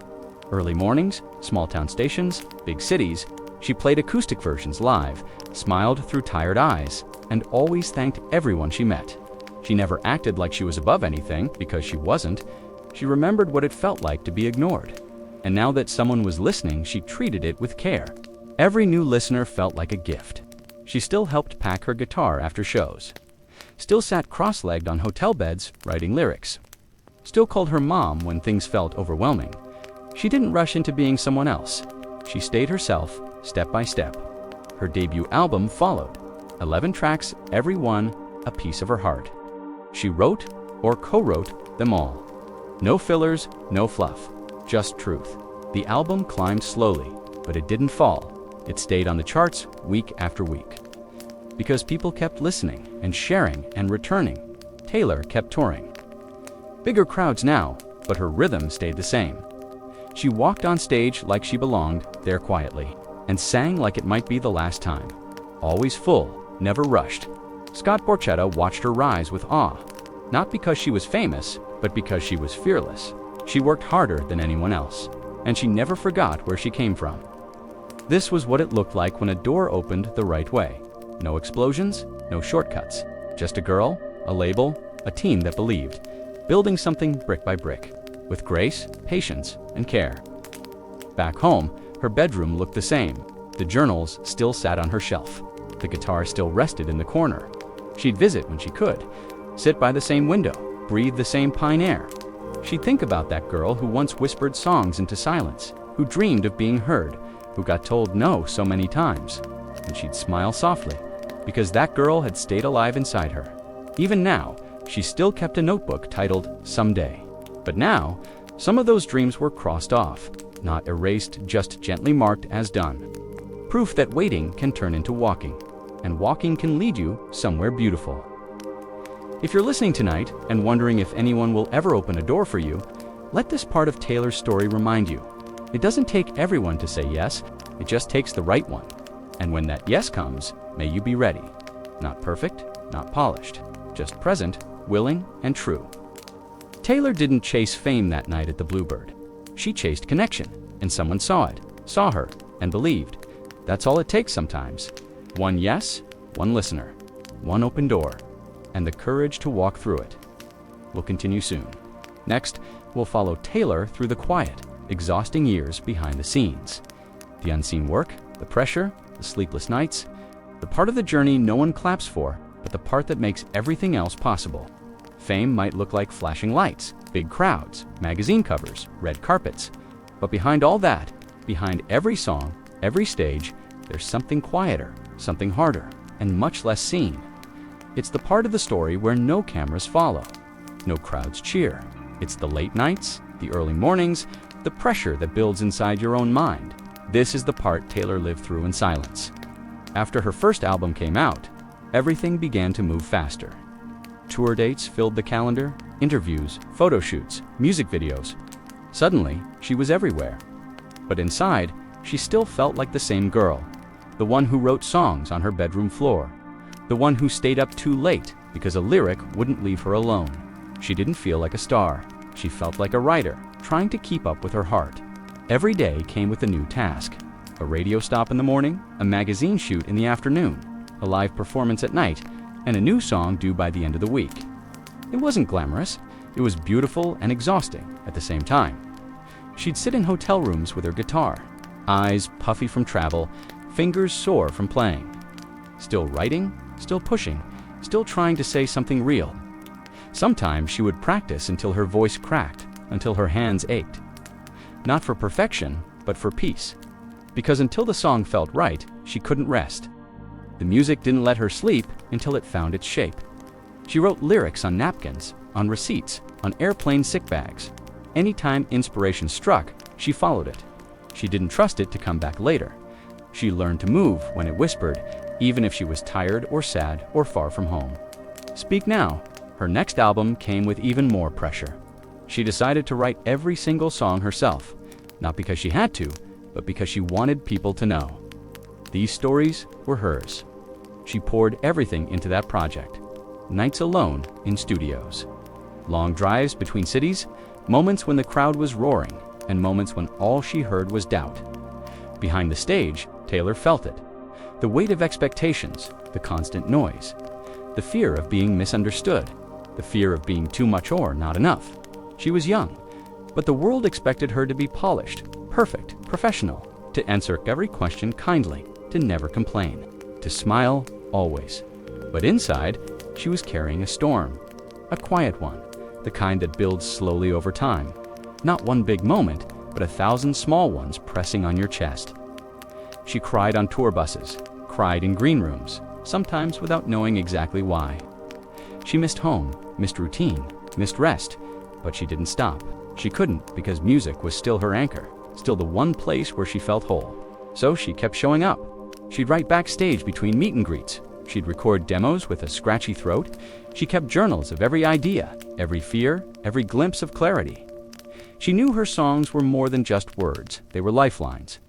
Early mornings, small town stations, big cities. She played acoustic versions live, smiled through tired eyes, and always thanked everyone she met. She never acted like she was above anything, because she wasn't. She remembered what it felt like to be ignored. And now that someone was listening, she treated it with care. Every new listener felt like a gift. She still helped pack her guitar after shows. Still sat cross-legged on hotel beds, writing lyrics. Still called her mom when things felt overwhelming. She didn't rush into being someone else. She stayed herself, step by step. Her debut album followed. 11 tracks, every one a piece of her heart. She wrote or co-wrote them all. No fillers, no fluff, just truth. The album climbed slowly, but it didn't fall. It stayed on the charts week after week. Because people kept listening and sharing and returning, Taylor kept touring. Bigger crowds now, but her rhythm stayed the same. She walked on stage like she belonged there quietly, and sang like it might be the last time. Always full, never rushed. Scott Borchetta watched her rise with awe, not because she was famous, but because she was fearless. She worked harder than anyone else, and she never forgot where she came from. This was what it looked like when a door opened the right way. No explosions, no shortcuts. Just a girl, a label, a team that believed, building something brick by brick, with grace, patience, and care. Back home, her bedroom looked the same. The journals still sat on her shelf. The guitar still rested in the corner. She'd visit when she could, sit by the same window, breathe the same pine air. She'd think about that girl who once whispered songs into silence, who dreamed of being heard, who got told no so many times. And she'd smile softly, because that girl had stayed alive inside her. Even now, she still kept a notebook titled Someday. But now, some of those dreams were crossed off, not erased, just gently marked as done. Proof that waiting can turn into walking, and walking can lead you somewhere beautiful. If you're listening tonight and wondering if anyone will ever open a door for you, let this part of Taylor's story remind you. It doesn't take everyone to say yes, it just takes the right one. And when that yes comes, may you be ready. Not perfect, not polished, just present, willing, and true. Taylor didn't chase fame that night at the Bluebird. She chased connection, and someone saw it, saw her, and believed. That's all it takes sometimes. One yes, one listener, one open door, and the courage to walk through it. We'll continue soon. Next, we'll follow Taylor through the quiet, exhausting years behind the scenes. The unseen work, the pressure, the sleepless nights, the part of the journey no one claps for, but the part that makes everything else possible. Fame might look like flashing lights, big crowds, magazine covers, red carpets. But behind all that, behind every song, every stage, there's something quieter, something harder, and much less seen. It's the part of the story where no cameras follow, no crowds cheer. It's the late nights, the early mornings, the pressure that builds inside your own mind. This is the part Taylor lived through in silence. After her first album came out, everything began to move faster. Tour dates filled the calendar, interviews, photo shoots, music videos. Suddenly, she was everywhere. But inside, she still felt like the same girl, the one who wrote songs on her bedroom floor, the one who stayed up too late because a lyric wouldn't leave her alone. She didn't feel like a star. She felt like a writer, trying to keep up with her heart. Every day came with a new task. A radio stop in the morning, a magazine shoot in the afternoon, a live performance at night, and a new song due by the end of the week. It wasn't glamorous. It was beautiful and exhausting at the same time. She'd sit in hotel rooms with her guitar, eyes puffy from travel, fingers sore from playing. Still writing, still pushing, still trying to say something real. Sometimes she would practice until her voice cracked, until her hands ached. Not for perfection, but for peace. Because until the song felt right, she couldn't rest. The music didn't let her sleep until it found its shape. She wrote lyrics on napkins, on receipts, on airplane sick bags. Anytime inspiration struck, she followed it. She didn't trust it to come back later. She learned to move when it whispered, even if she was tired or sad or far from home. Speak Now, her next album came with even more pressure. She decided to write every single song herself, not because she had to, but because she wanted people to know. These stories were hers. She poured everything into that project. Nights alone in studios. Long drives between cities, moments when the crowd was roaring, and moments when all she heard was doubt. Behind the stage, Taylor felt it. The weight of expectations, the constant noise, the fear of being misunderstood, the fear of being too much or not enough. She was young, but the world expected her to be polished, perfect, professional, to answer every question kindly, to never complain, to smile always. But inside, she was carrying a storm, a quiet one, the kind that builds slowly over time. Not one big moment, but 1,000 small ones pressing on your chest. She cried on tour buses, cried in green rooms, sometimes without knowing exactly why. She missed home, missed routine, missed rest, but she didn't stop. She couldn't because music was still her anchor, still the one place where she felt whole. So she kept showing up. She'd write backstage between meet and greets, She'd record demos with a scratchy throat. She kept journals of every idea, every fear, every glimpse of clarity. She knew her songs were more than just words. They were lifelines.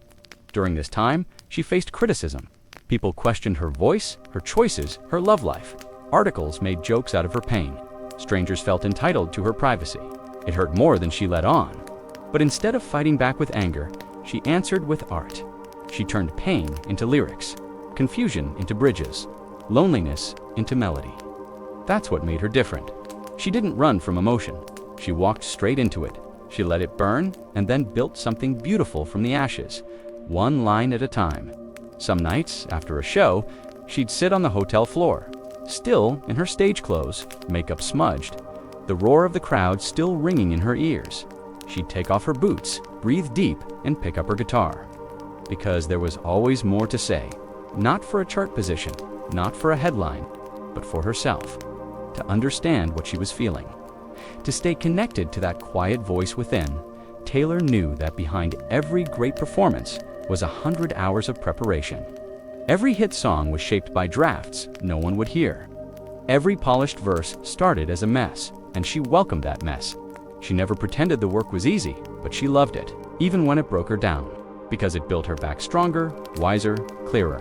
During this time, she faced criticism. People questioned her voice, her choices, her love life. Articles made jokes out of her pain. Strangers felt entitled to her privacy. It hurt more than she let on. But instead of fighting back with anger, she answered with art. She turned pain into lyrics, confusion into bridges, loneliness into melody. That's what made her different. She didn't run from emotion. She walked straight into it. She let it burn and then built something beautiful from the ashes, one line at a time. Some nights, after a show, she'd sit on the hotel floor, still in her stage clothes, makeup smudged, the roar of the crowd still ringing in her ears. She'd take off her boots, breathe deep, and pick up her guitar. Because there was always more to say, not for a chart position, not for a headline, but for herself, to understand what she was feeling. To stay connected to that quiet voice within, Taylor knew that behind every great performance was 100 hours of preparation. Every hit song was shaped by drafts no one would hear. Every polished verse started as a mess, and she welcomed that mess. She never pretended the work was easy, but she loved it, even when it broke her down, because it built her back stronger, wiser, clearer.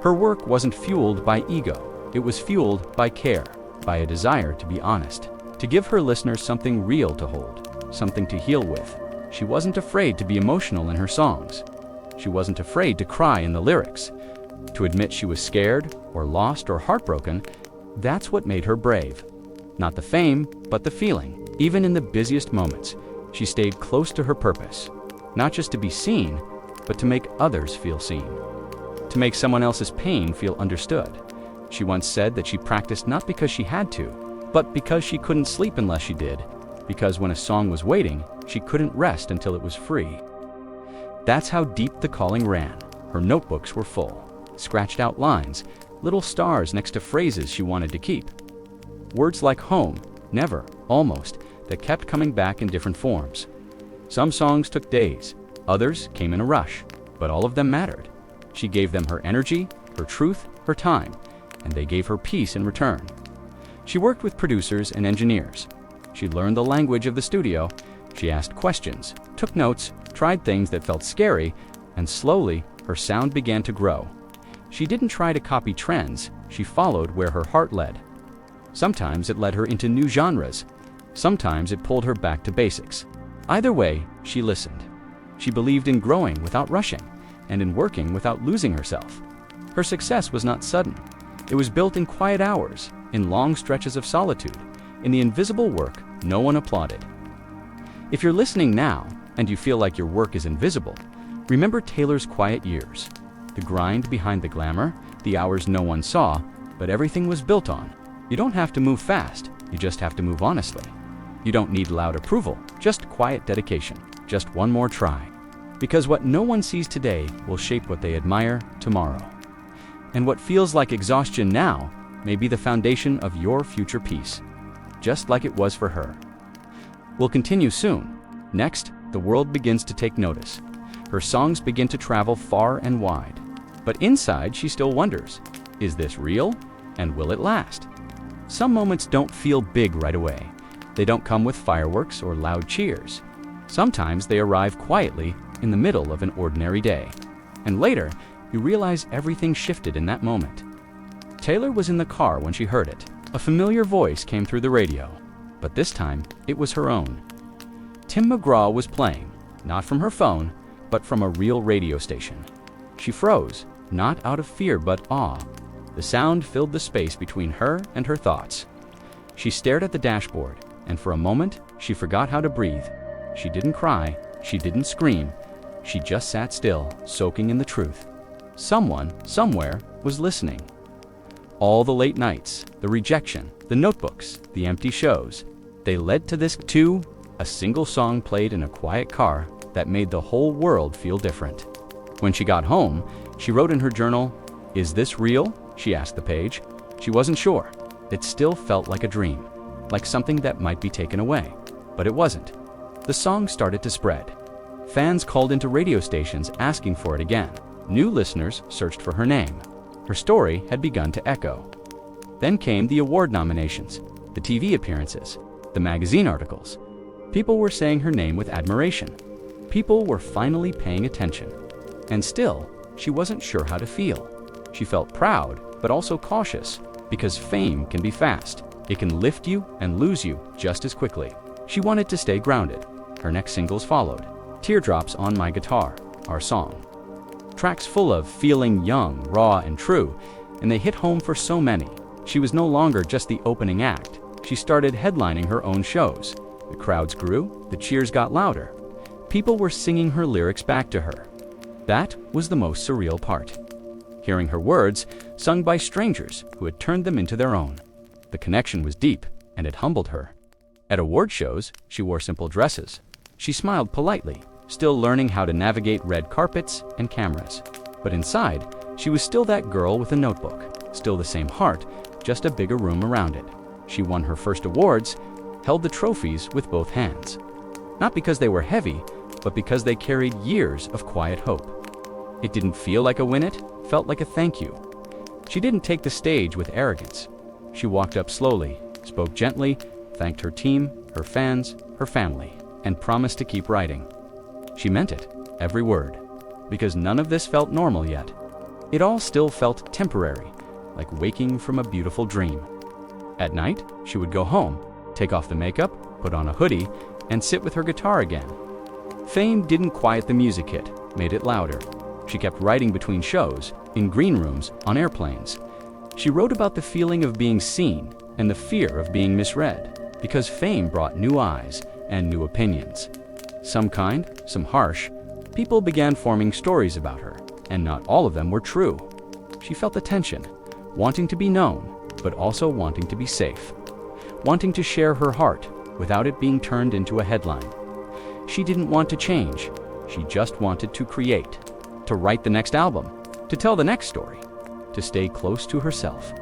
Her work wasn't fueled by ego. It was fueled by care, by a desire to be honest, to give her listeners something real to hold, something to heal with. She wasn't afraid to be emotional in her songs. She wasn't afraid to cry in the lyrics. To admit she was scared, or lost, or heartbroken, that's what made her brave. Not the fame, but the feeling. Even in the busiest moments, she stayed close to her purpose. Not just to be seen, but to make others feel seen. To make someone else's pain feel understood. She once said that she practiced not because she had to, but because she couldn't sleep unless she did. Because when a song was waiting, she couldn't rest until it was free. That's how deep the calling ran. Her notebooks were full. Scratched out lines, little stars next to phrases she wanted to keep. Words like home, never, almost, that kept coming back in different forms. Some songs took days, others came in a rush, but all of them mattered. She gave them her energy, her truth, her time, and they gave her peace in return. She worked with producers and engineers. She learned the language of the studio. She asked questions, took notes, tried things that felt scary, and slowly her sound began to grow. She didn't try to copy trends, she followed where her heart led. Sometimes it led her into new genres. Sometimes it pulled her back to basics. Either way, she listened. She believed in growing without rushing, and in working without losing herself. Her success was not sudden. It was built in quiet hours, in long stretches of solitude, in the invisible work no one applauded. If you're listening now, and you feel like your work is invisible, remember Taylor's quiet years. The grind behind the glamour, the hours no one saw, but everything was built on. You don't have to move fast, you just have to move honestly. You don't need loud approval, just quiet dedication, just one more try. Because what no one sees today will shape what they admire tomorrow. And what feels like exhaustion now may be the foundation of your future peace, just like it was for her. We'll continue soon. Next, the world begins to take notice. Her songs begin to travel far and wide. But inside, she still wonders, is this real? And will it last? Some moments don't feel big right away. They don't come with fireworks or loud cheers. Sometimes they arrive quietly in the middle of an ordinary day. And later, you realize everything shifted in that moment. Taylor was in the car when she heard it. A familiar voice came through the radio, but this time it was her own. Tim McGraw was playing, not from her phone, but from a real radio station. She froze, not out of fear but awe. The sound filled the space between her and her thoughts. She stared at the dashboard, and for a moment, she forgot how to breathe. She didn't cry, she didn't scream. She just sat still, soaking in the truth. Someone, somewhere, was listening. All the late nights, the rejection, the notebooks, the empty shows, they led to this too, a single song played in a quiet car that made the whole world feel different. When she got home, she wrote in her journal, "Is this real?" she asked the page. She wasn't sure. It still felt like a dream, like something that might be taken away. But it wasn't. The song started to spread. Fans called into radio stations asking for it again. New listeners searched for her name. Her story had begun to echo. Then came the award nominations, the TV appearances, the magazine articles. People were saying her name with admiration. People were finally paying attention. And still, she wasn't sure how to feel. She felt proud, but also cautious, because fame can be fast. It can lift you and lose you just as quickly. She wanted to stay grounded. Her next singles followed. Teardrops on My Guitar, our song. Tracks full of feeling young, raw, and true, and they hit home for so many. She was no longer just the opening act. She started headlining her own shows. The crowds grew, the cheers got louder. People were singing her lyrics back to her. That was the most surreal part. Hearing her words, sung by strangers who had turned them into their own. The connection was deep, and it humbled her. At award shows, she wore simple dresses. She smiled politely, still learning how to navigate red carpets and cameras. But inside, she was still that girl with a notebook, still the same heart, just a bigger room around it. She won her first awards, held the trophies with both hands. Not because they were heavy, but because they carried years of quiet hope. It didn't feel like a win, it felt like a thank you. She didn't take the stage with arrogance. She walked up slowly, spoke gently, thanked her team, her fans, her family, and promised to keep writing. She meant it, every word, because none of this felt normal yet. It all still felt temporary, like waking from a beautiful dream. At night, she would go home, take off the makeup, put on a hoodie, and sit with her guitar again. Fame didn't quiet the music hit, made it louder. She kept writing between shows, in green rooms, on airplanes. She wrote about the feeling of being seen and the fear of being misread, because fame brought new eyes and new opinions. Some kind, some harsh. People began forming stories about her, and not all of them were true. She felt the tension, wanting to be known, but also wanting to be safe. Wanting to share her heart without it being turned into a headline. She didn't want to change. She just wanted to create, to write the next album, to tell the next story, to stay close to herself.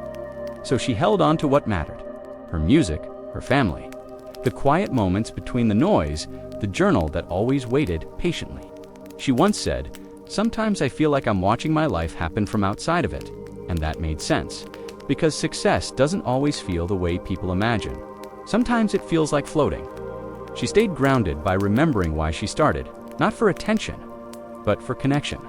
So she held on to what mattered: her music, her family, the quiet moments between the noise, the journal that always waited patiently. She once said, "Sometimes I feel like I'm watching my life happen from outside of it," and that made sense, because success doesn't always feel the way people imagine. Sometimes it feels like floating. She stayed grounded by remembering why she started, not for attention, but for connection.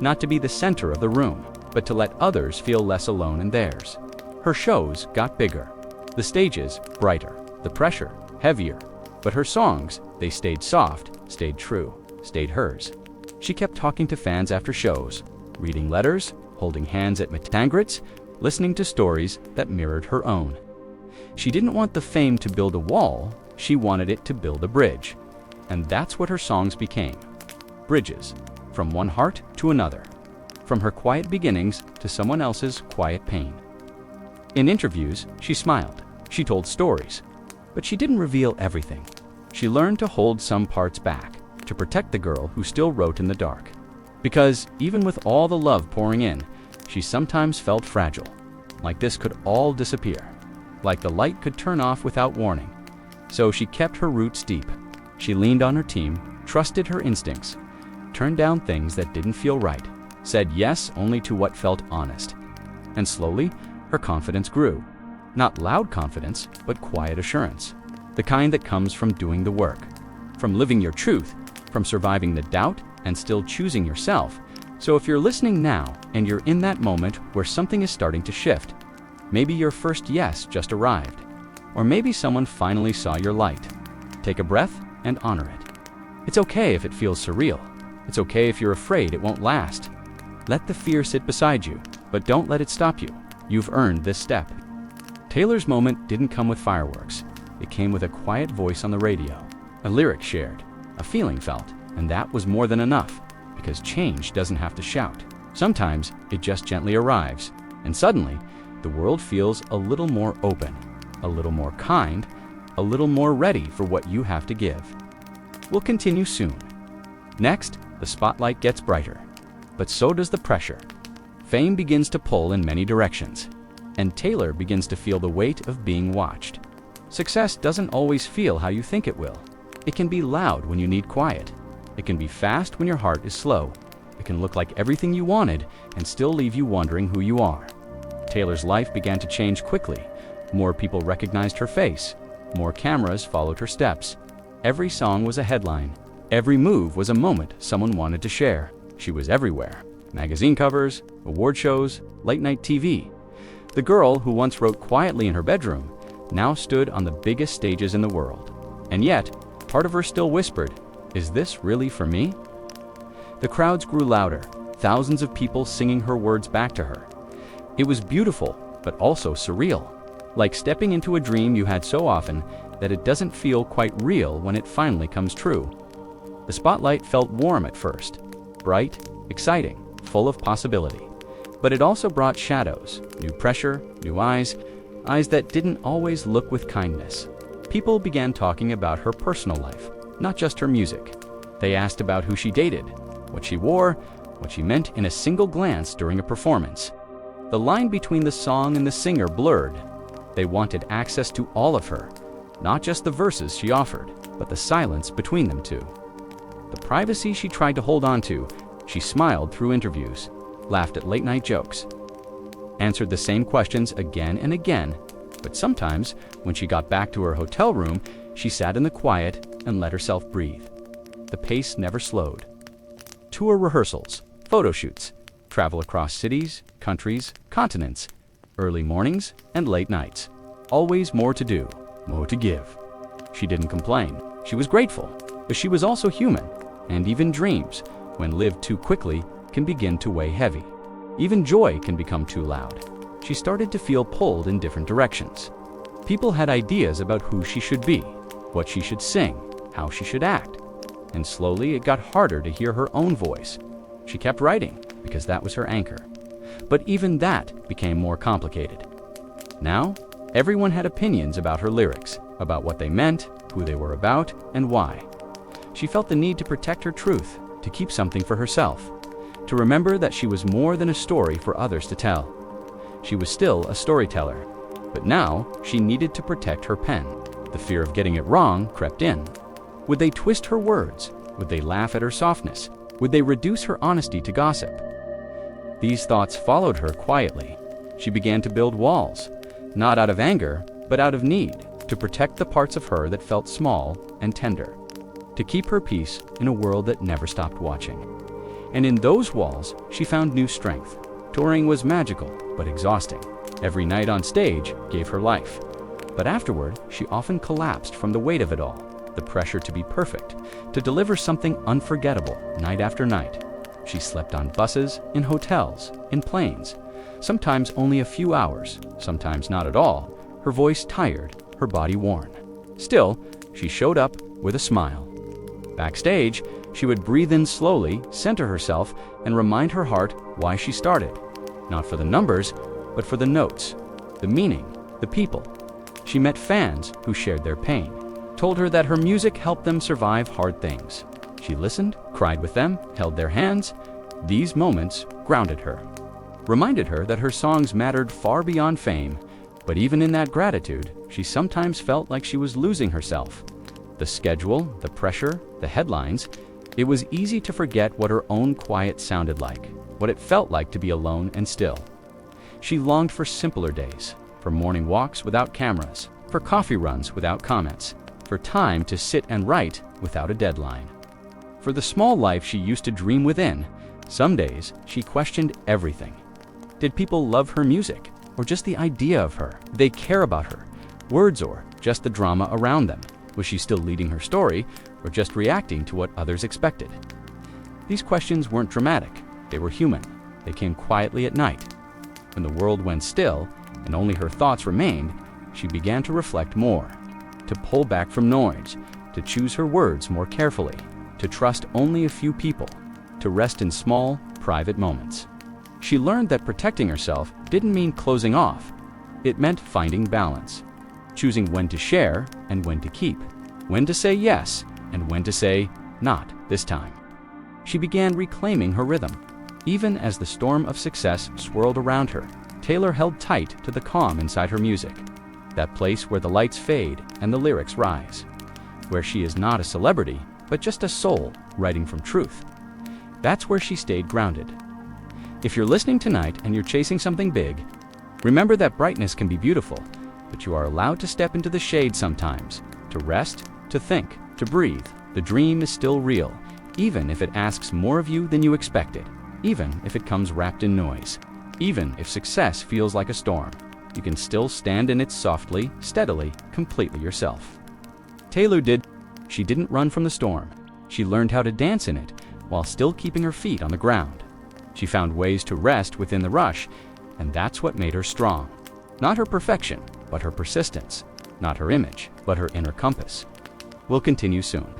Not to be the center of the room, but to let others feel less alone in theirs. Her shows got bigger, the stages brighter, the pressure heavier, but her songs, they stayed soft, stayed true, stayed hers. She kept talking to fans after shows, reading letters, holding hands at meet-and-greets, listening to stories that mirrored her own. She didn't want the fame to build a wall, she wanted it to build a bridge. And that's what her songs became. Bridges, from one heart to another. From her quiet beginnings to someone else's quiet pain. In interviews, she smiled. She told stories. But she didn't reveal everything. She learned to hold some parts back, to protect the girl who still wrote in the dark. Because even with all the love pouring in, she sometimes felt fragile. Like this could all disappear. Like the light could turn off without warning. So she kept her roots deep. She leaned on her team, trusted her instincts, turned down things that didn't feel right, said yes only to what felt honest. And slowly, her confidence grew. Not loud confidence, but quiet assurance. The kind that comes from doing the work, from living your truth, from surviving the doubt and still choosing yourself. So if you're listening now and you're in that moment where something is starting to shift, maybe your first yes just arrived, or maybe someone finally saw your light. Take a breath and honor it. It's okay if it feels surreal. It's okay if you're afraid it won't last. Let the fear sit beside you, but don't let it stop you. You've earned this step. Taylor's moment didn't come with fireworks. It came with a quiet voice on the radio, a lyric shared, a feeling felt, and that was more than enough, because change doesn't have to shout. Sometimes it just gently arrives, and suddenly the world feels a little more open, a little more kind, a little more ready for what you have to give. We'll continue soon. Next, the spotlight gets brighter, but so does the pressure. Fame begins to pull in many directions, and Taylor begins to feel the weight of being watched. Success doesn't always feel how you think it will. It can be loud when you need quiet. It can be fast when your heart is slow. It can look like everything you wanted and still leave you wondering who you are. Taylor's life began to change quickly. More people recognized her face. More cameras followed her steps. Every song was a headline. Every move was a moment someone wanted to share. She was everywhere. Magazine covers, award shows, late-night TV. The girl who once wrote quietly in her bedroom now stood on the biggest stages in the world. And yet, part of her still whispered, "Is this really for me?" The crowds grew louder, thousands of people singing her words back to her. It was beautiful, but also surreal, like stepping into a dream you had so often that it doesn't feel quite real when it finally comes true. The spotlight felt warm at first, bright, exciting, full of possibility. But it also brought shadows, new pressure, new eyes that didn't always look with kindness. People began talking about her personal life, not just her music. They asked about who she dated, what she wore, what she meant in a single glance during a performance. The line between the song and the singer blurred. They wanted access to all of her, not just the verses she offered, but the silence between them two. The privacy she tried to hold on to. She smiled through interviews, laughed at late-night jokes, answered the same questions again and again, but sometimes, when she got back to her hotel room, she sat in the quiet and let herself breathe. The pace never slowed. Tour rehearsals, photo shoots, travel across cities, countries, continents, early mornings and late nights. Always more to do, more to give. She didn't complain. She was grateful, but she was also human, and even dreams, when lived too quickly, can begin to weigh heavy. Even joy can become too loud. She started to feel pulled in different directions. People had ideas about who she should be, what she should sing, how she should act. And slowly it got harder to hear her own voice. She kept writing, because that was her anchor. But even that became more complicated. Now, everyone had opinions about her lyrics, about what they meant, who they were about, and why. She felt the need to protect her truth, to keep something for herself, to remember that she was more than a story for others to tell. She was still a storyteller, but now she needed to protect her pen. The fear of getting it wrong crept in. Would they twist her words? Would they laugh at her softness? Would they reduce her honesty to gossip? These thoughts followed her quietly. She began to build walls, not out of anger, but out of need, to protect the parts of her that felt small and tender, to keep her peace in a world that never stopped watching. And in those walls, she found new strength. Touring was magical, but exhausting. Every night on stage gave her life. But afterward, she often collapsed from the weight of it all, the pressure to be perfect, to deliver something unforgettable night after night. She slept on buses, in hotels, in planes, sometimes only a few hours, sometimes not at all, her voice tired, her body worn. Still, she showed up with a smile. Backstage, she would breathe in slowly, center herself, and remind her heart why she started. Not for the numbers, but for the notes, the meaning, the people. She met fans who shared their pain, told her that her music helped them survive hard things. She listened, cried with them, held their hands. These moments grounded her, reminded her that her songs mattered far beyond fame. But even in that gratitude, she sometimes felt like she was losing herself. The schedule, the pressure, the headlines, it was easy to forget what her own quiet sounded like, what it felt like to be alone and still. She longed for simpler days, for morning walks without cameras, for coffee runs without comments, for time to sit and write without a deadline. For the small life she used to dream within. Some days, she questioned everything. Did people love her music, or just the idea of her? Did they care about her, words, or just the drama around them? Was she still leading her story, or just reacting to what others expected? These questions weren't dramatic. They were human. They came quietly at night. When the world went still, and only her thoughts remained, she began to reflect more, to pull back from noise, to choose her words more carefully, to trust only a few people, to rest in small, private moments. She learned that protecting herself didn't mean closing off. It meant finding balance, choosing when to share and when to keep, when to say yes and when to say not this time. She began reclaiming her rhythm. Even as the storm of success swirled around her, Taylor held tight to the calm inside her music, that place where the lights fade and the lyrics rise, where she is not a celebrity, but just a soul writing from truth. That's where she stayed grounded. If you're listening tonight and you're chasing something big, remember that brightness can be beautiful, but you are allowed to step into the shade sometimes, to rest, to think, to breathe. The dream is still real, even if it asks more of you than you expected, even if it comes wrapped in noise, even if success feels like a storm. You can still stand in it softly, steadily, completely yourself. Taylor did. She didn't run from the storm. She learned how to dance in it while still keeping her feet on the ground. She found ways to rest within the rush, and that's what made her strong. Not her perfection, but her persistence. Not her image, but her inner compass. We'll continue soon.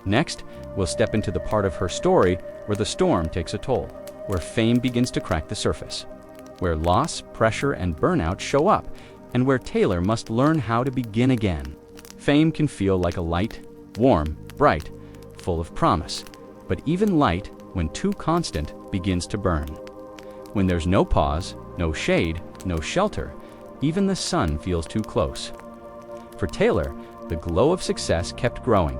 Next, we'll step into the part of her story where the storm takes a toll, where fame begins to crack the surface, where loss, pressure, and burnout show up, and where Taylor must learn how to begin again. Fame can feel like a light, warm, bright, full of promise, but even light, when too constant, begins to burn. When there's no pause, no shade, no shelter, even the sun feels too close. For Taylor, the glow of success kept growing.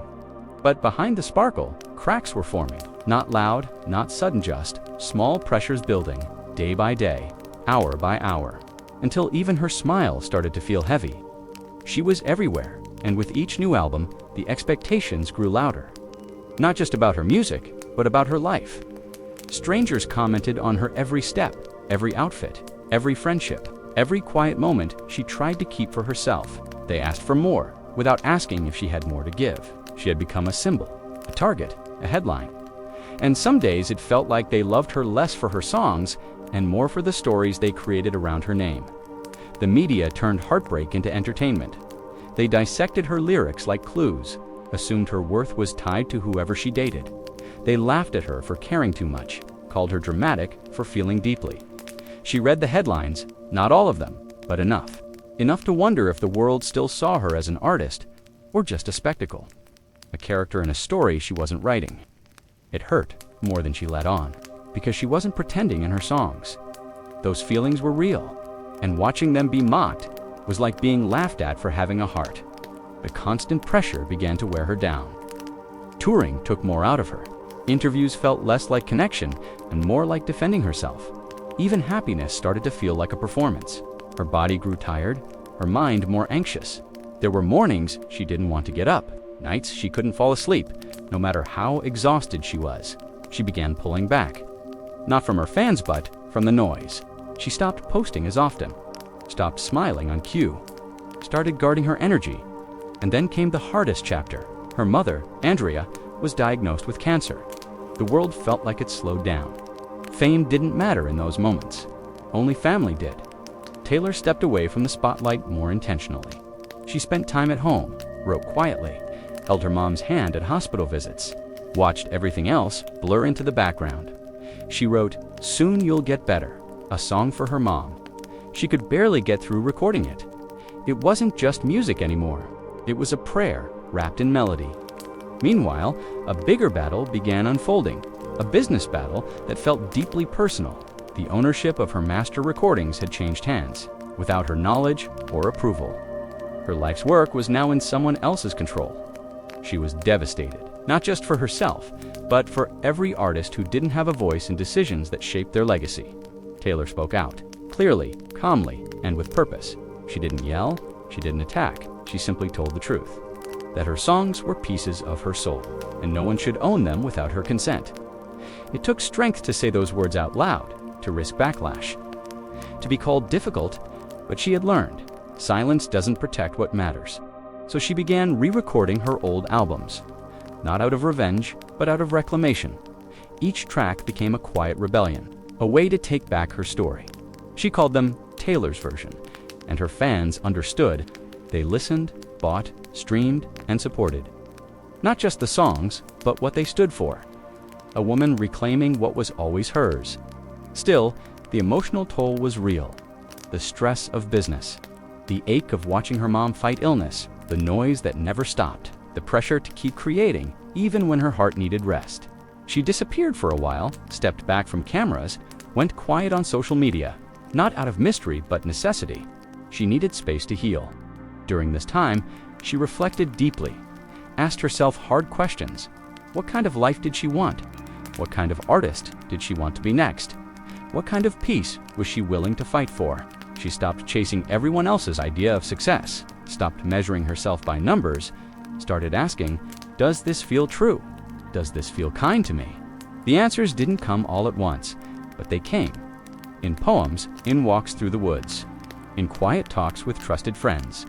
But behind the sparkle, cracks were forming. Not loud, not sudden, just small pressures building, day by day, hour by hour, until even her smile started to feel heavy. She was everywhere, and with each new album, the expectations grew louder. Not just about her music, but about her life. Strangers commented on her every step, every outfit, every friendship, every quiet moment she tried to keep for herself. They asked for more, without asking if she had more to give. She had become a symbol, a target, a headline. And some days it felt like they loved her less for her songs and more for the stories they created around her name. The media turned heartbreak into entertainment. They dissected her lyrics like clues, assumed her worth was tied to whoever she dated. They laughed at her for caring too much, called her dramatic for feeling deeply. She read the headlines, not all of them, but enough. Enough to wonder if the world still saw her as an artist or just a spectacle, a character in a story she wasn't writing. It hurt more than she let on, because she wasn't pretending in her songs. Those feelings were real, and watching them be mocked was like being laughed at for having a heart. The constant pressure began to wear her down. Touring took more out of her. Interviews felt less like connection and more like defending herself. Even happiness started to feel like a performance. Her body grew tired, her mind more anxious. There were mornings she didn't want to get up, nights she couldn't fall asleep, no matter how exhausted she was. She began pulling back. Not from her fans, but from the noise. She stopped posting as often, stopped smiling on cue, started guarding her energy. And then came the hardest chapter. Her mother, Andrea, was diagnosed with cancer. The world felt like it slowed down. Fame didn't matter in those moments. Only family did. Taylor stepped away from the spotlight more intentionally. She spent time at home, wrote quietly, held her mom's hand at hospital visits, watched everything else blur into the background. She wrote, "Soon You'll Get Better," a song for her mom. She could barely get through recording it. It wasn't just music anymore. It was a prayer wrapped in melody. Meanwhile, a bigger battle began unfolding, a business battle that felt deeply personal. The ownership of her master recordings had changed hands, without her knowledge or approval. Her life's work was now in someone else's control. She was devastated, not just for herself, but for every artist who didn't have a voice in decisions that shaped their legacy. Taylor spoke out, clearly, calmly, and with purpose. She didn't yell, she didn't attack, she simply told the truth. That her songs were pieces of her soul, and no one should own them without her consent. It took strength to say those words out loud, to risk backlash, to be called difficult, but she had learned. Silence doesn't protect what matters. So she began re-recording her old albums, not out of revenge, but out of reclamation. Each track became a quiet rebellion, a way to take back her story. She called them Taylor's version, and her fans understood. They listened, bought, streamed, and supported. Not just the songs, but what they stood for. A woman reclaiming what was always hers. Still, the emotional toll was real. The stress of business, the ache of watching her mom fight illness, the noise that never stopped, the pressure to keep creating even when her heart needed rest. She disappeared for a while, stepped back from cameras, went quiet on social media, not out of mystery but necessity. She needed space to heal. During this time, she reflected deeply, asked herself hard questions. What kind of life did she want? What kind of artist did she want to be next? What kind of peace was she willing to fight for? She stopped chasing everyone else's idea of success, stopped measuring herself by numbers, started asking, does this feel true? Does this feel kind to me? The answers didn't come all at once, but they came. In poems, in walks through the woods, in quiet talks with trusted friends.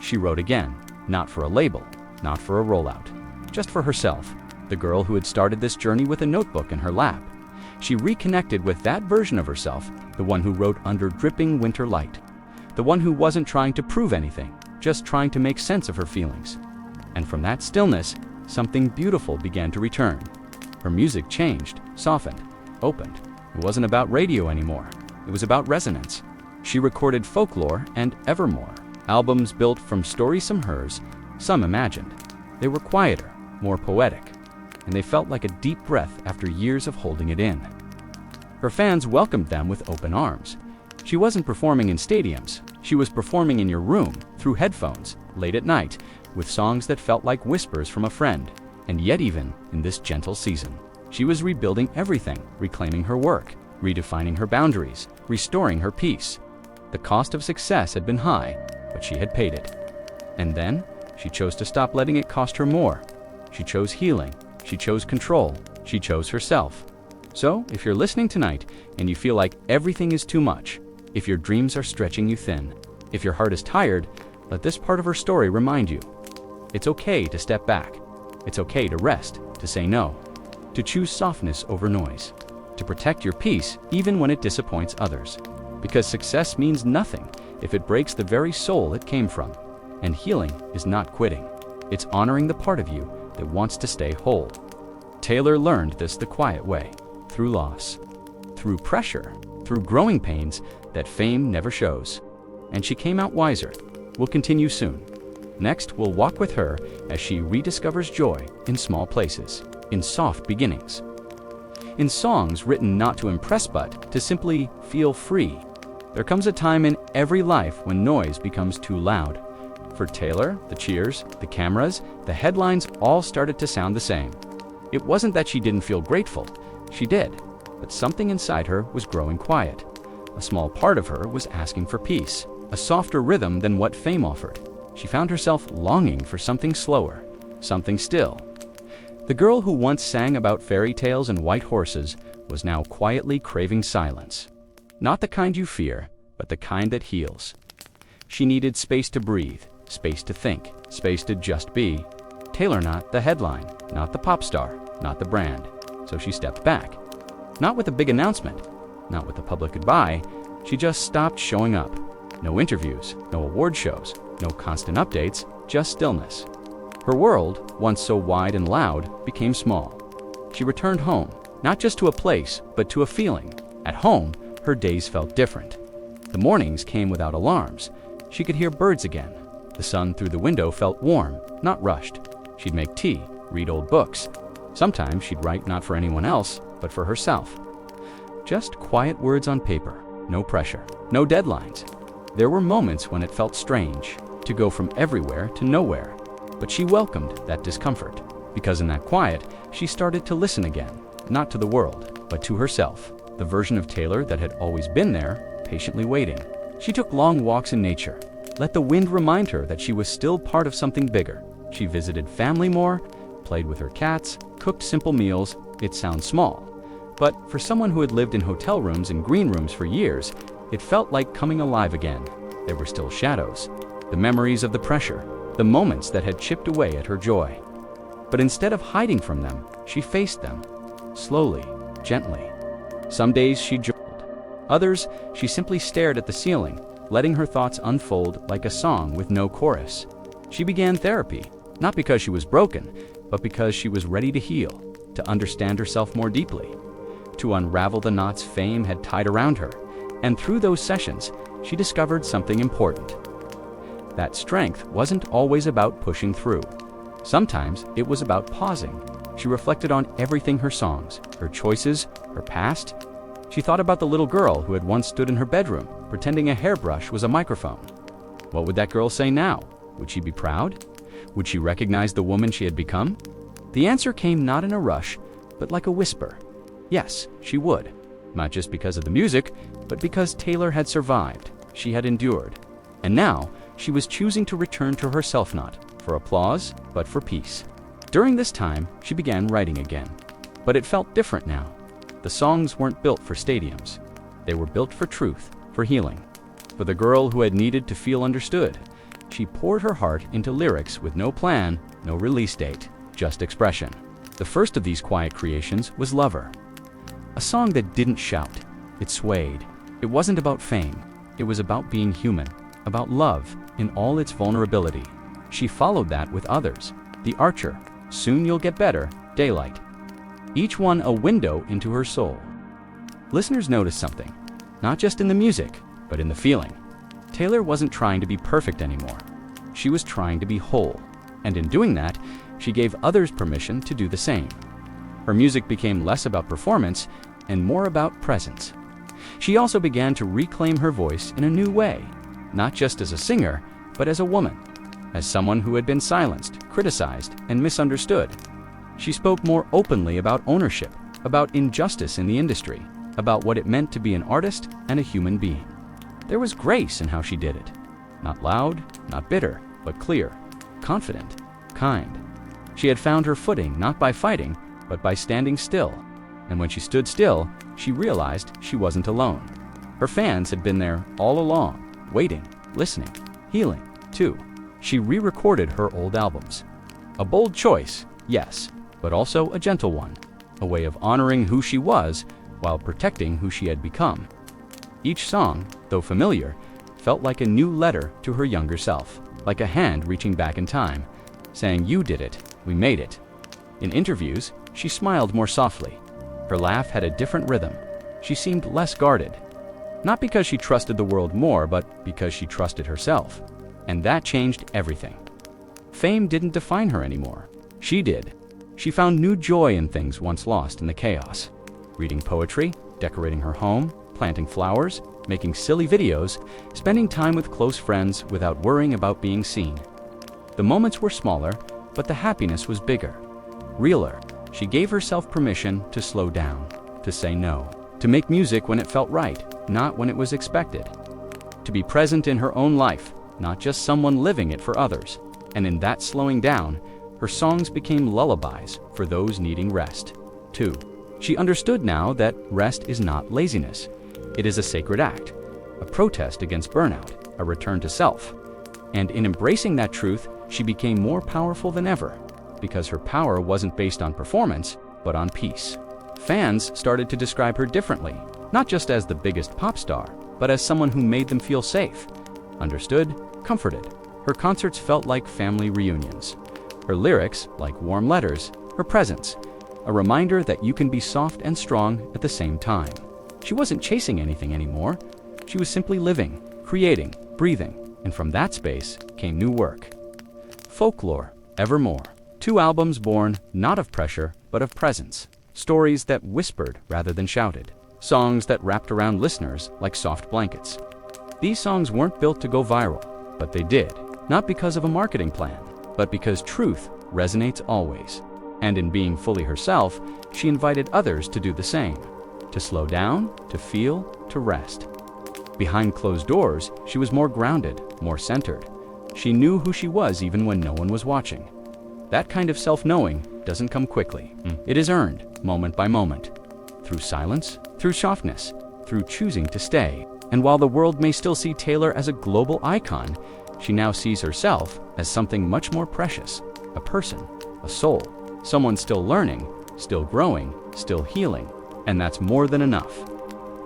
She wrote again, not for a label, not for a rollout, just for herself, the girl who had started this journey with a notebook in her lap. She reconnected with that version of herself, the one who wrote under dripping winter light, the one who wasn't trying to prove anything, just trying to make sense of her feelings. And from that stillness, something beautiful began to return. Her music changed, softened, opened. It wasn't about radio anymore. It was about resonance. She recorded Folklore and Evermore, albums built from stories some hers, some imagined. They were quieter, more poetic, and they felt like a deep breath after years of holding it in. Her fans welcomed them with open arms. She wasn't performing in stadiums. She was performing in your room, through headphones, late at night, with songs that felt like whispers from a friend. And yet even in this gentle season, she was rebuilding everything, reclaiming her work, redefining her boundaries, restoring her peace. The cost of success had been high, but she had paid it. And then, she chose to stop letting it cost her more. She chose healing. She chose control. She chose herself. So, if you're listening tonight and you feel like everything is too much, if your dreams are stretching you thin, if your heart is tired, let this part of her story remind you. It's okay to step back. It's okay to rest, to say no, to choose softness over noise, to protect your peace even when it disappoints others. Because success means nothing if it breaks the very soul it came from. And healing is not quitting. It's honoring the part of you that wants to stay whole. Taylor learned this the quiet way, through loss, through pressure, through growing pains that fame never shows. And she came out wiser. We'll continue soon. Next, we'll walk with her as she rediscovers joy in small places, in soft beginnings, in songs written not to impress but to simply feel free. There comes a time in every life when noise becomes too loud. For Taylor, the cheers, the cameras, the headlines all started to sound the same. It wasn't that she didn't feel grateful. She did, but something inside her was growing quiet. A small part of her was asking for peace, a softer rhythm than what fame offered. She found herself longing for something slower, something still. The girl who once sang about fairy tales and white horses was now quietly craving silence. Not the kind you fear, but the kind that heals. She needed space to breathe, space to think, space to just be. Taylor not the headline, not the pop star, not the brand. So she stepped back. Not with a big announcement, not with a public goodbye. She just stopped showing up. No interviews, no award shows, no constant updates, just stillness. Her world, once so wide and loud, became small. She returned home, not just to a place, but to a feeling. At home, her days felt different. The mornings came without alarms. She could hear birds again. The sun through the window felt warm, not rushed. She'd make tea, read old books. Sometimes she'd write not for anyone else, but for herself. Just quiet words on paper, no pressure, no deadlines. There were moments when it felt strange, to go from everywhere to nowhere. But she welcomed that discomfort, because in that quiet, she started to listen again, not to the world, but to herself, the version of Taylor that had always been there, patiently waiting. She took long walks in nature. Let the wind remind her that she was still part of something bigger. She visited family more, played with her cats, cooked simple meals. It sounds small, but for someone who had lived in hotel rooms and green rooms for years, it felt like coming alive again. There were still shadows, the memories of the pressure, the moments that had chipped away at her joy. But instead of hiding from them, she faced them, slowly, gently. Some days she journaled. Others, she simply stared at the ceiling, letting her thoughts unfold like a song with no chorus. She began therapy, not because she was broken, but because she was ready to heal, to understand herself more deeply, to unravel the knots fame had tied around her. And through those sessions, she discovered something important. That strength wasn't always about pushing through. Sometimes it was about pausing. She reflected on everything: her songs, her choices, her past. She thought about the little girl who had once stood in her bedroom, pretending a hairbrush was a microphone. What would that girl say now? Would she be proud? Would she recognize the woman she had become? The answer came not in a rush, but like a whisper, Yes, she would. Not just because of the music, but because Taylor had survived. She had endured. And now, she was choosing to return to herself, not for applause, but for peace. During this time, she began writing again. But it felt different now. The songs weren't built for stadiums. They were built for truth, for healing. For the girl who had needed to feel understood. She poured her heart into lyrics with no plan, no release date, just expression. The first of these quiet creations was Lover. A song that didn't shout. It swayed. It wasn't about fame. It was about being human, about love in all its vulnerability. She followed that with others. The Archer, Soon You'll Get Better, Daylight. Each one a window into her soul. Listeners noticed something, not just in the music, but in the feeling. Taylor wasn't trying to be perfect anymore. She was trying to be whole. And in doing that, she gave others permission to do the same. Her music became less about performance and more about presence. She also began to reclaim her voice in a new way, not just as a singer, but as a woman, as someone who had been silenced, criticized, and misunderstood. She spoke more openly about ownership, about injustice in the industry, about what it meant to be an artist and a human being. There was grace in how she did it. Not loud, not bitter, but clear, confident, kind. She had found her footing not by fighting, but by standing still. And when she stood still, she realized she wasn't alone. Her fans had been there all along, waiting, listening, healing, too. She re-recorded her old albums. A bold choice, yes, but also a gentle one. A way of honoring who she was while protecting who she had become. Each song, though familiar, felt like a new letter to her younger self, like a hand reaching back in time, saying, "You did it, we made it." In interviews, she smiled more softly. Her laugh had a different rhythm. She seemed less guarded. Not because she trusted the world more, but because she trusted herself. And that changed everything. Fame didn't define her anymore. She did. She found new joy in things once lost in the chaos. Reading poetry, decorating her home, planting flowers, making silly videos, spending time with close friends without worrying about being seen. The moments were smaller, but the happiness was bigger, realer. She gave herself permission to slow down, to say no, to make music when it felt right, not when it was expected. To be present in her own life, not just someone living it for others. And in that slowing down, her songs became lullabies for those needing rest, too. She understood now that rest is not laziness. It is a sacred act, a protest against burnout, a return to self. And in embracing that truth, she became more powerful than ever, because her power wasn't based on performance, but on peace. Fans started to describe her differently, not just as the biggest pop star, but as someone who made them feel safe, understood, comforted. Her concerts felt like family reunions. Her lyrics, like warm letters, her presence, a reminder that you can be soft and strong at the same time. She wasn't chasing anything anymore. She was simply living, creating, breathing, and from that space came new work. Folklore, Evermore. 2 albums born not of pressure, but of presence. Stories that whispered rather than shouted. Songs that wrapped around listeners like soft blankets. These songs weren't built to go viral, but they did. Not because of a marketing plan, but because truth resonates always. And in being fully herself, she invited others to do the same. To slow down, to feel, to rest. Behind closed doors, she was more grounded, more centered. She knew who she was even when no one was watching. That kind of self-knowing doesn't come quickly. It is earned, moment by moment. Through silence, through softness, through choosing to stay. And while the world may still see Taylor as a global icon, she now sees herself as something much more precious. A person, a soul, someone still learning, still growing, still healing. And that's more than enough.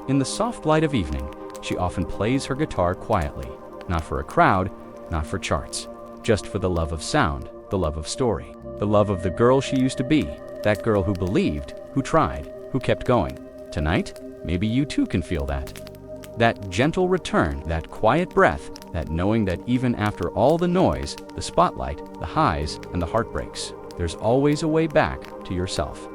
In the soft light of evening, she often plays her guitar quietly, not for a crowd, not for charts, just for the love of sound, the love of story, the love of the girl she used to be, that girl who believed, who tried, who kept going. Tonight, maybe you too can feel that. That gentle return, that quiet breath, that knowing that even after all the noise, the spotlight, the highs, and the heartbreaks, there's always a way back to yourself.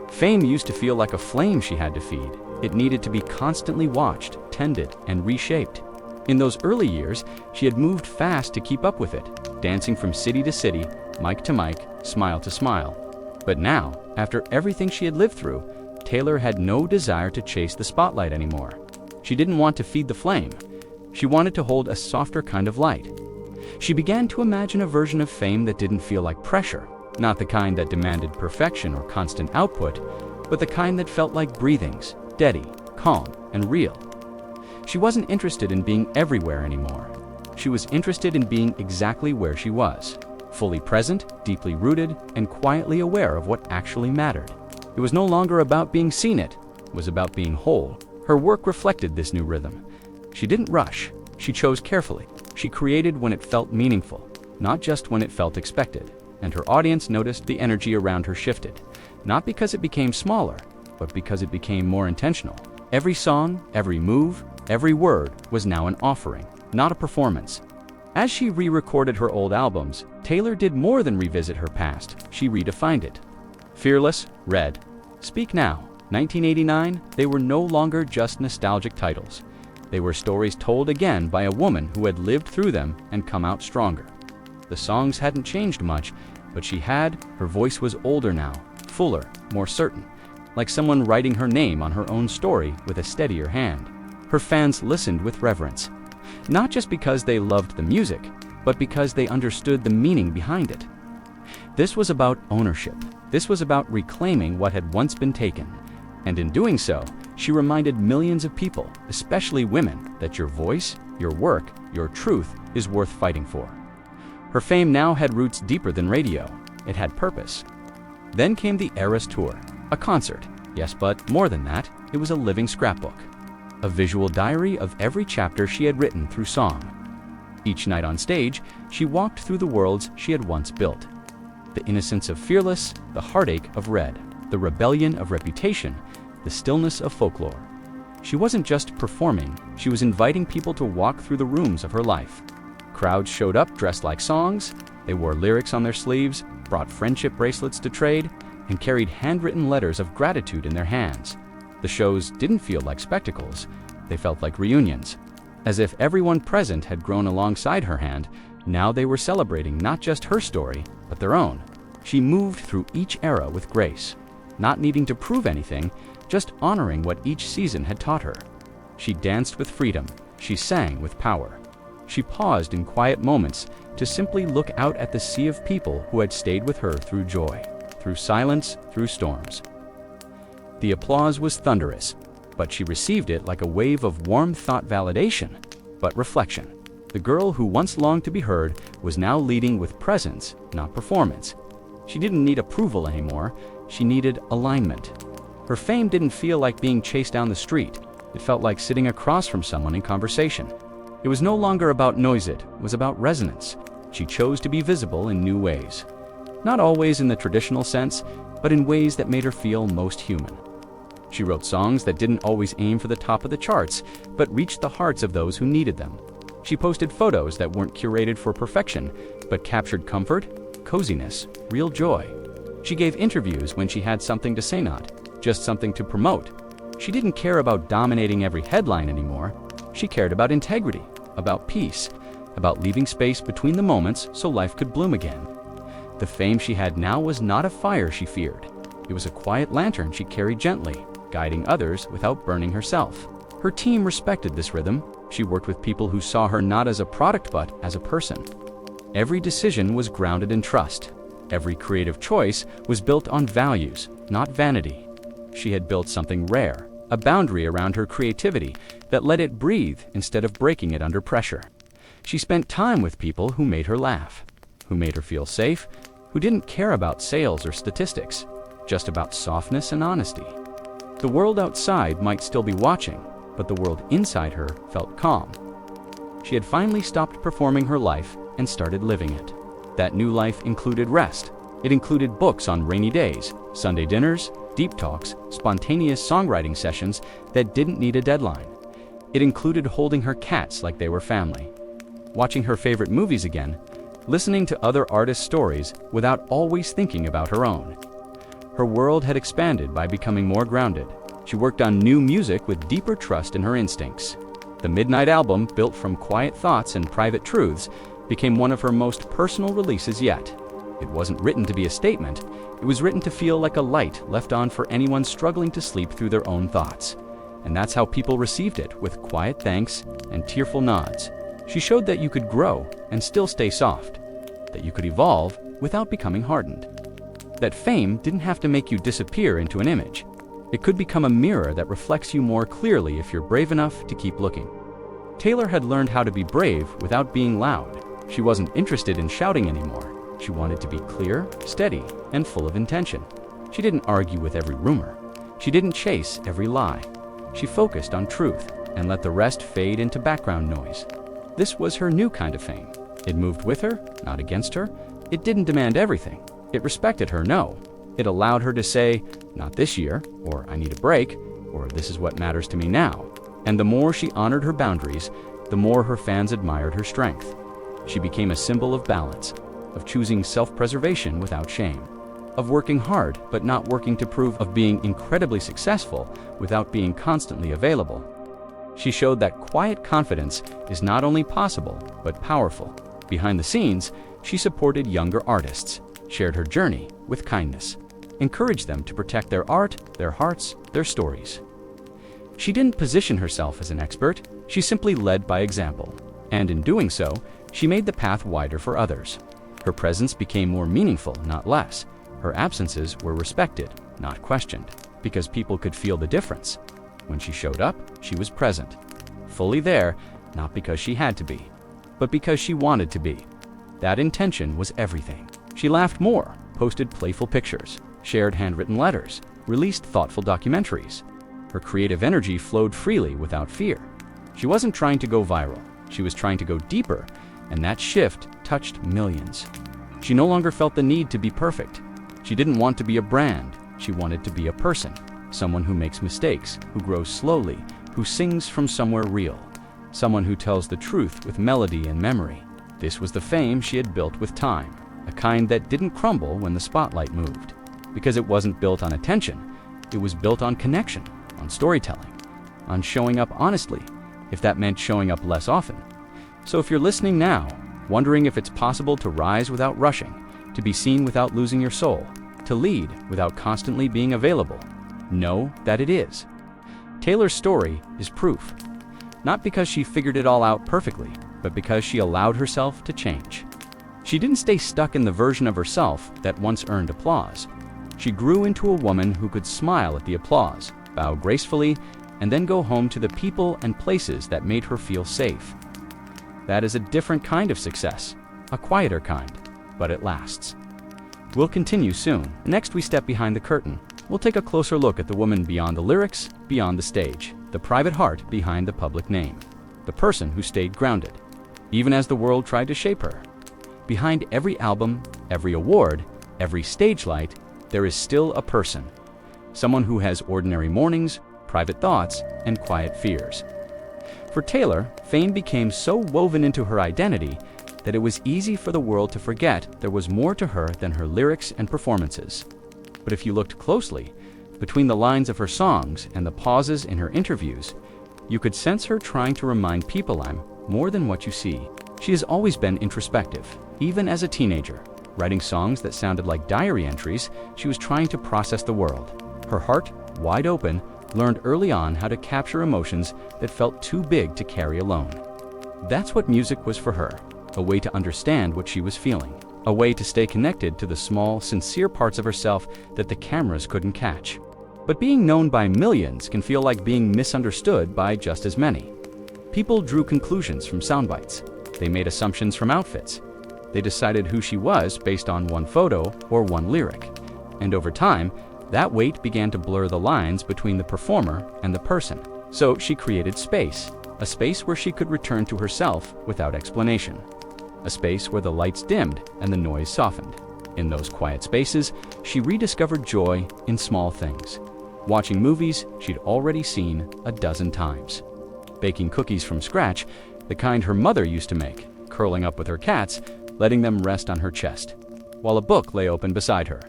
Fame used to feel like a flame she had to feed. It needed to be constantly watched, tended, and reshaped. In those early years, she had moved fast to keep up with it, dancing from city to city, mic to mic, smile to smile. But now, after everything she had lived through, Taylor had no desire to chase the spotlight anymore. She didn't want to feed the flame. She wanted to hold a softer kind of light. She began to imagine a version of fame that didn't feel like pressure, not the kind that demanded perfection or constant output, but the kind that felt like breathings, steady, calm, and real. She wasn't interested in being everywhere anymore. She was interested in being exactly where she was, fully present, deeply rooted, and quietly aware of what actually mattered. It was no longer about being seen, it was about being whole. Her work reflected this new rhythm. She didn't rush. She chose carefully. She created when it felt meaningful, not just when it felt expected. And her audience noticed the energy around her shifted, not because it became smaller, but because it became more intentional. Every song, every move, every word was now an offering, not a performance. As she re-recorded her old albums, Taylor did more than revisit her past. She redefined it. Fearless, Red, Speak Now, 1989, they were no longer just nostalgic titles. They were stories told again by a woman who had lived through them and come out stronger. The songs hadn't changed much, but she had. Her voice was older now, fuller, more certain, like someone writing her name on her own story with a steadier hand. Her fans listened with reverence, not just because they loved the music, but because they understood the meaning behind it. This was about ownership. This was about reclaiming what had once been taken. And in doing so, she reminded millions of people, especially women, that your voice, your work, your truth is worth fighting for. Her fame now had roots deeper than radio. It had purpose. Then came the Eras Tour, a concert, yes, but more than that, it was a living scrapbook, a visual diary of every chapter she had written through song. Each night on stage, she walked through the worlds she had once built. The innocence of Fearless, the heartache of Red, the rebellion of Reputation, the stillness of Folklore. She wasn't just performing, she was inviting people to walk through the rooms of her life. Crowds showed up dressed like songs, they wore lyrics on their sleeves, brought friendship bracelets to trade, and carried handwritten letters of gratitude in their hands. The shows didn't feel like spectacles, they felt like reunions. As if everyone present had grown alongside her hand, now they were celebrating not just her story, but their own. She moved through each era with grace, not needing to prove anything, just honoring what each season had taught her. She danced with freedom, she sang with power. She paused in quiet moments to simply look out at the sea of people who had stayed with her through joy, through silence, through storms. The applause was thunderous, but she received it like a wave of warm thought validation, but reflection. The girl who once longed to be heard was now leading with presence, not performance. She didn't need approval anymore, she needed alignment. Her fame didn't feel like being chased down the street, it felt like sitting across from someone in conversation. It was no longer about noise, it was about resonance. She chose to be visible in new ways. Not always in the traditional sense, but in ways that made her feel most human. She wrote songs that didn't always aim for the top of the charts, but reached the hearts of those who needed them. She posted photos that weren't curated for perfection, but captured comfort, coziness, real joy. She gave interviews when she had something to say, not just something to promote. She didn't care about dominating every headline anymore. She cared about integrity, about peace, about leaving space between the moments so life could bloom again. The fame she had now was not a fire she feared. It was a quiet lantern she carried gently, guiding others without burning herself. Her team respected this rhythm. She worked with people who saw her not as a product but as a person. Every decision was grounded in trust. Every creative choice was built on values, not vanity. She had built something rare, a boundary around her creativity that let it breathe instead of breaking it under pressure. She spent time with people who made her laugh, who made her feel safe, who didn't care about sales or statistics, just about softness and honesty. The world outside might still be watching, but the world inside her felt calm. She had finally stopped performing her life and started living it. That new life included rest. It included books on rainy days, Sunday dinners, deep talks, spontaneous songwriting sessions that didn't need a deadline. It included holding her cats like they were family, watching her favorite movies again, listening to other artists' stories without always thinking about her own. Her world had expanded by becoming more grounded. She worked on new music with deeper trust in her instincts. The Midnight album, built from quiet thoughts and private truths, became one of her most personal releases yet. It wasn't written to be a statement, It was written to feel like a light left on for anyone struggling to sleep through their own thoughts. And that's how people received it, with quiet thanks and tearful nods. She showed that you could grow and still stay soft, that you could evolve without becoming hardened, that fame didn't have to make you disappear into an image. It could become a mirror that reflects you more clearly if you're brave enough to keep looking. Taylor had learned how to be brave without being loud. She wasn't interested in shouting anymore. She wanted to be clear, steady, and full of intention. She didn't argue with every rumor. She didn't chase every lie. She focused on truth and let the rest fade into background noise. This was her new kind of fame. It moved with her, not against her. It didn't demand everything. It respected her no. It allowed her to say, "Not this year," or "I need a break," or "This is what matters to me now." And the more she honored her boundaries, the more her fans admired her strength. She became a symbol of balance, of choosing self-preservation without shame, of working hard but not working to prove, of being incredibly successful without being constantly available. She showed that quiet confidence is not only possible, but powerful. Behind the scenes, she supported younger artists, shared her journey with kindness, encouraged them to protect their art, their hearts, their stories. She didn't position herself as an expert, she simply led by example. And in doing so, she made the path wider for others. Her presence became more meaningful, not less. Her absences were respected, not questioned, because people could feel the difference. When she showed up, she was present, fully there, not because she had to be, but because she wanted to be. That intention was everything. She laughed more, posted playful pictures, shared handwritten letters, released thoughtful documentaries. Her creative energy flowed freely without fear. She wasn't trying to go viral. She was trying to go deeper, and that shift touched millions. She no longer felt the need to be perfect. She didn't want to be a brand. She wanted to be a person, someone who makes mistakes, who grows slowly, who sings from somewhere real, someone who tells the truth with melody and memory. This was the fame she had built with time, a kind that didn't crumble when the spotlight moved, because it wasn't built on attention. It was built on connection, on storytelling, on showing up honestly, if that meant showing up less often. So if you're listening now, wondering if it's possible to rise without rushing, to be seen without losing your soul, to lead without constantly being available, know that it is. Taylor's story is proof, not because she figured it all out perfectly, but because she allowed herself to change. She didn't stay stuck in the version of herself that once earned applause. She grew into a woman who could smile at the applause, bow gracefully, and then go home to the people and places that made her feel safe. That is a different kind of success, a quieter kind, but it lasts. We'll continue soon. Next, we step behind the curtain. We'll take a closer look at the woman beyond the lyrics, beyond the stage, the private heart behind the public name, the person who stayed grounded, even as the world tried to shape her. Behind every album, every award, every stage light, there is still a person, someone who has ordinary mornings, private thoughts, and quiet fears. For Taylor, fame became so woven into her identity that it was easy for the world to forget there was more to her than her lyrics and performances. But if you looked closely, between the lines of her songs and the pauses in her interviews, you could sense her trying to remind people I'm more than what you see. She has always been introspective, even as a teenager. Writing songs that sounded like diary entries, she was trying to process the world. Her heart, wide open, learned early on how to capture emotions that felt too big to carry alone. That's what music was for her, a way to understand what she was feeling, a way to stay connected to the small, sincere parts of herself that the cameras couldn't catch. But being known by millions can feel like being misunderstood by just as many. People drew conclusions from soundbites. They made assumptions from outfits. They decided who she was based on one photo or one lyric. And over time, that weight began to blur the lines between the performer and the person. So she created space, a space where she could return to herself without explanation. A space where the lights dimmed and the noise softened. In those quiet spaces, she rediscovered joy in small things. Watching movies she'd already seen a dozen times. Baking cookies from scratch, the kind her mother used to make, curling up with her cats, letting them rest on her chest, while a book lay open beside her.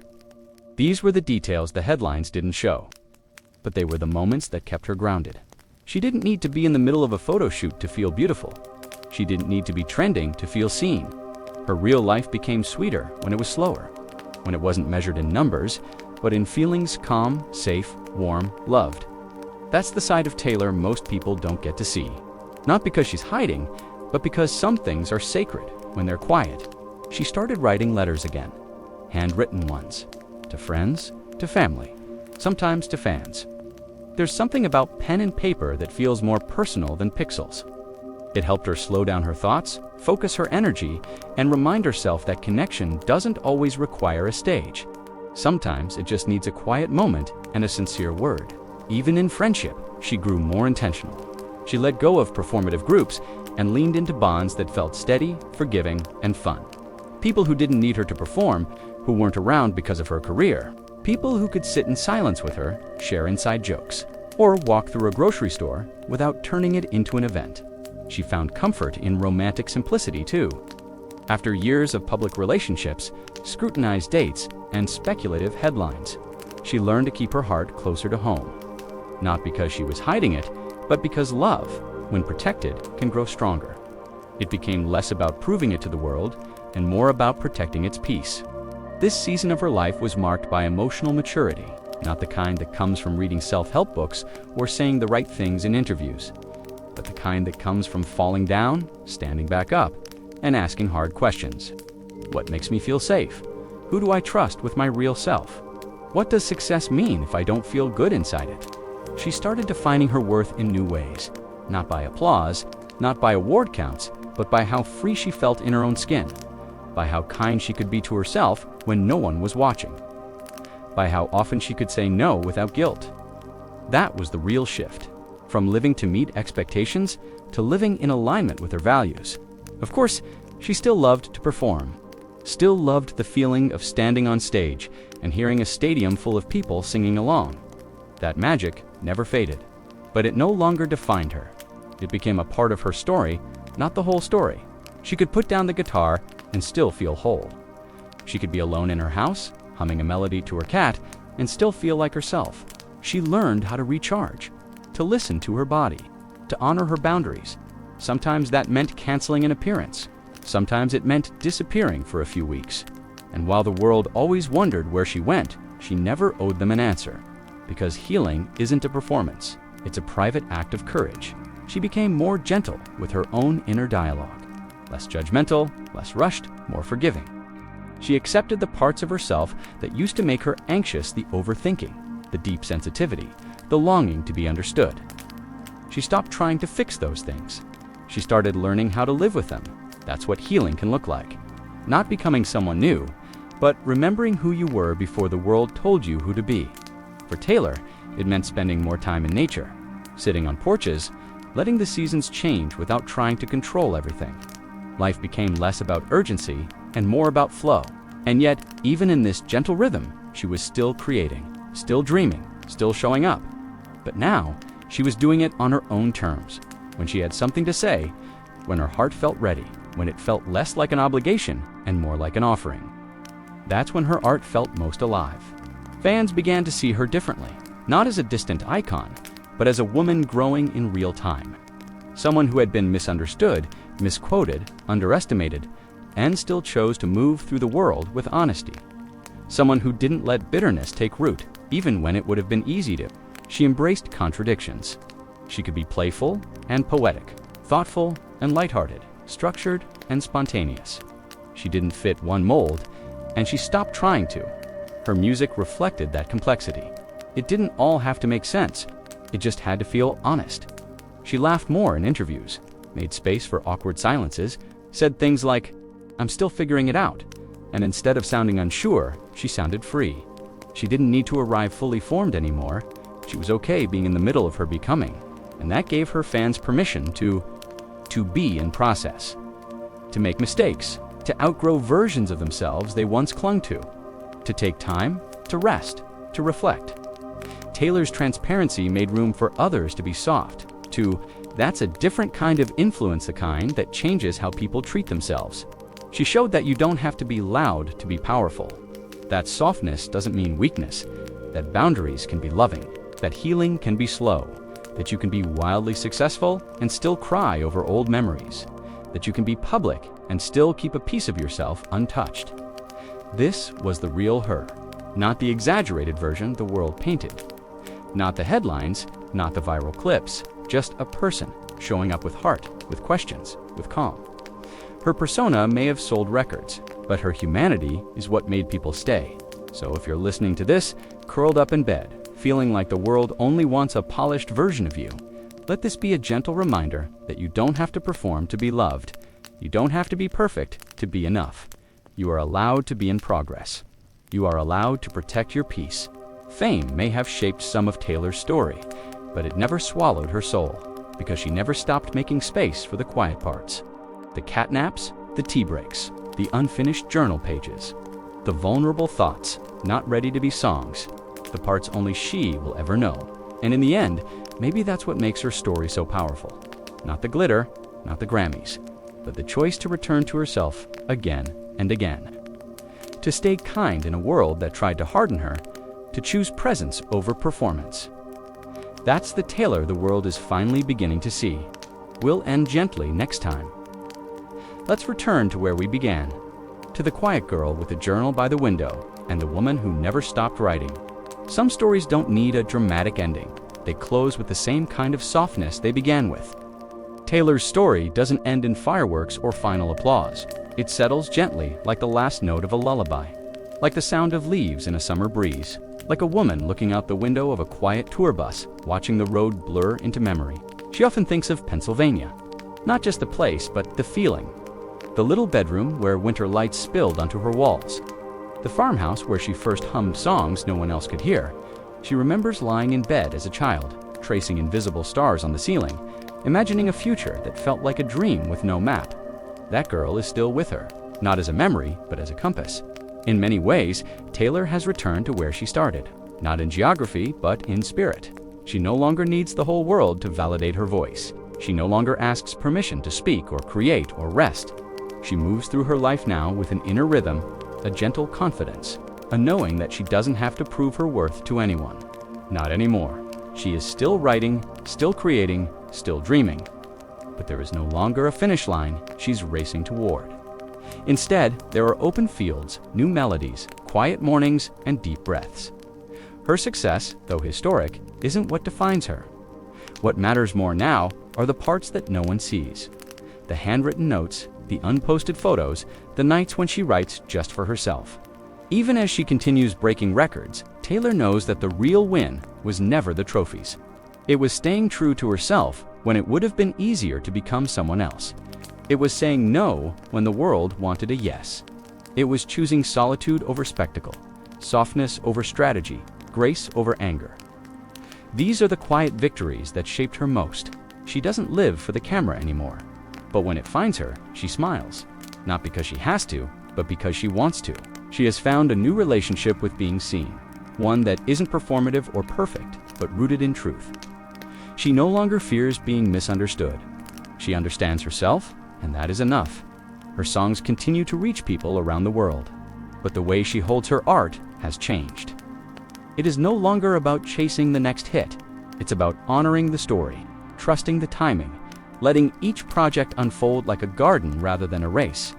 These were the details the headlines didn't show, but they were the moments that kept her grounded. She didn't need to be in the middle of a photo shoot to feel beautiful. She didn't need to be trending to feel seen. Her real life became sweeter when it was slower. when it wasn't measured in numbers, but in feelings calm, safe, warm, loved. That's the side of Taylor most people don't get to see. Not because she's hiding, but because some things are sacred when they're quiet. She started writing letters again, handwritten ones, to friends, to family, sometimes to fans. There's something about pen and paper that feels more personal than pixels. It helped her slow down her thoughts, focus her energy, and remind herself that connection doesn't always require a stage. Sometimes it just needs a quiet moment and a sincere word. Even in friendship, she grew more intentional. She let go of performative groups and leaned into bonds that felt steady, forgiving, and fun. People who didn't need her to perform, who weren't around because of her career. People who could sit in silence with her, share inside jokes, or walk through a grocery store without turning it into an event. She found comfort in romantic simplicity too. After years of public relationships, scrutinized dates, and speculative headlines, she learned to keep her heart closer to home. Not because she was hiding it, but because love, when protected, can grow stronger. It became less about proving it to the world and more about protecting its peace. This season of her life was marked by emotional maturity, not the kind that comes from reading self-help books or saying the right things in interviews, but the kind that comes from falling down, standing back up, and asking hard questions. What makes me feel safe? Who do I trust with my real self? What does success mean if I don't feel good inside it? She started defining her worth in new ways, not by applause, not by award counts, but by how free she felt in her own skin, by how kind she could be to herself when no one was watching, by how often she could say no without guilt. That was the real shift, from living to meet expectations to living in alignment with her values. Of course, she still loved to perform, still loved the feeling of standing on stage and hearing a stadium full of people singing along. That magic never faded, but it no longer defined her. It became a part of her story, not the whole story. She could put down the guitar and still feel whole. She could be alone in her house, humming a melody to her cat, and still feel like herself. She learned how to recharge, to listen to her body, to honor her boundaries. Sometimes that meant canceling an appearance. Sometimes it meant disappearing for a few weeks. And while the world always wondered where she went, she never owed them an answer. Because healing isn't a performance, it's a private act of courage. She became more gentle with her own inner dialogue. Less judgmental, less rushed, more forgiving. She accepted the parts of herself that used to make her anxious, the overthinking, the deep sensitivity, the longing to be understood. She stopped trying to fix those things. She started learning how to live with them. That's what healing can look like. Not becoming someone new, but remembering who you were before the world told you who to be. For Taylor, it meant spending more time in nature, sitting on porches, letting the seasons change without trying to control everything. Life became less about urgency and more about flow. And yet, even in this gentle rhythm, she was still creating, still dreaming, still showing up. But now, she was doing it on her own terms, when she had something to say, when her heart felt ready, when it felt less like an obligation and more like an offering. That's when her art felt most alive. Fans began to see her differently, not as a distant icon, but as a woman growing in real time. Someone who had been misunderstood, misquoted, underestimated, and still chose to move through the world with honesty. Someone who didn't let bitterness take root, even when it would have been easy to. She embraced contradictions. She could be playful and poetic, thoughtful and lighthearted, structured and spontaneous. She didn't fit one mold, and she stopped trying to. Her music reflected that complexity. It didn't all have to make sense. It just had to feel honest. She laughed more in interviews, made space for awkward silences, said things like, "I'm still figuring it out." And instead of sounding unsure, she sounded free. She didn't need to arrive fully formed anymore. She was okay being in the middle of her becoming. And that gave her fans permission to be in process, to make mistakes, to outgrow versions of themselves they once clung to take time, to rest, to reflect. Taylor's transparency made room for others to be soft, that's a different kind of influence, the kind that changes how people treat themselves. She showed that you don't have to be loud to be powerful, that softness doesn't mean weakness, that boundaries can be loving, that healing can be slow, that you can be wildly successful and still cry over old memories, that you can be public and still keep a piece of yourself untouched. This was the real her, not the exaggerated version the world painted. Not the headlines, not the viral clips, just a person showing up with heart, with questions, with calm. Her persona may have sold records, but her humanity is what made people stay. So if you're listening to this, curled up in bed, feeling like the world only wants a polished version of you, let this be a gentle reminder that you don't have to perform to be loved. You don't have to be perfect to be enough. You are allowed to be in progress. You are allowed to protect your peace. Fame may have shaped some of Taylor's story, but it never swallowed her soul, because she never stopped making space for the quiet parts. The catnaps, the tea breaks, the unfinished journal pages, the vulnerable thoughts not ready to be songs, the parts only she will ever know. And in the end, maybe that's what makes her story so powerful. Not the glitter, not the Grammys, but the choice to return to herself again and again. To stay kind in a world that tried to harden her, to choose presence over performance. That's the Taylor the world is finally beginning to see. We'll end gently next time. Let's return to where we began, to the quiet girl with a journal by the window and the woman who never stopped writing. Some stories don't need a dramatic ending. They close with the same kind of softness they began with. Taylor's story doesn't end in fireworks or final applause. It settles gently like the last note of a lullaby, like the sound of leaves in a summer breeze, like a woman looking out the window of a quiet tour bus, watching the road blur into memory. She often thinks of Pennsylvania, not just the place, but the feeling. The little bedroom where winter lights spilled onto her walls. The farmhouse where she first hummed songs no one else could hear. She remembers lying in bed as a child, tracing invisible stars on the ceiling, imagining a future that felt like a dream with no map. That girl is still with her, not as a memory, but as a compass. In many ways, Taylor has returned to where she started, not in geography, but in spirit. She no longer needs the whole world to validate her voice. She no longer asks permission to speak or create or rest. She moves through her life now with an inner rhythm, a gentle confidence, a knowing that she doesn't have to prove her worth to anyone. Not anymore. She is still writing, still creating, still dreaming. But there is no longer a finish line she's racing toward. Instead, there are open fields, new melodies, quiet mornings, and deep breaths. Her success, though historic, isn't what defines her. What matters more now are the parts that no one sees. The handwritten notes, the unposted photos, the nights when she writes just for herself. Even as she continues breaking records, Taylor knows that the real win was never the trophies. It was staying true to herself when it would have been easier to become someone else. It was saying no when the world wanted a yes. It was choosing solitude over spectacle, softness over strategy, grace over anger. These are the quiet victories that shaped her most. She doesn't live for the camera anymore. But when it finds her, she smiles. Not because she has to, but because she wants to. She has found a new relationship with being seen. One that isn't performative or perfect, but rooted in truth. She no longer fears being misunderstood. She understands herself, and that is enough. Her songs continue to reach people around the world. But the way she holds her art has changed. It is no longer about chasing the next hit. It's about honoring the story, trusting the timing, letting each project unfold like a garden rather than a race.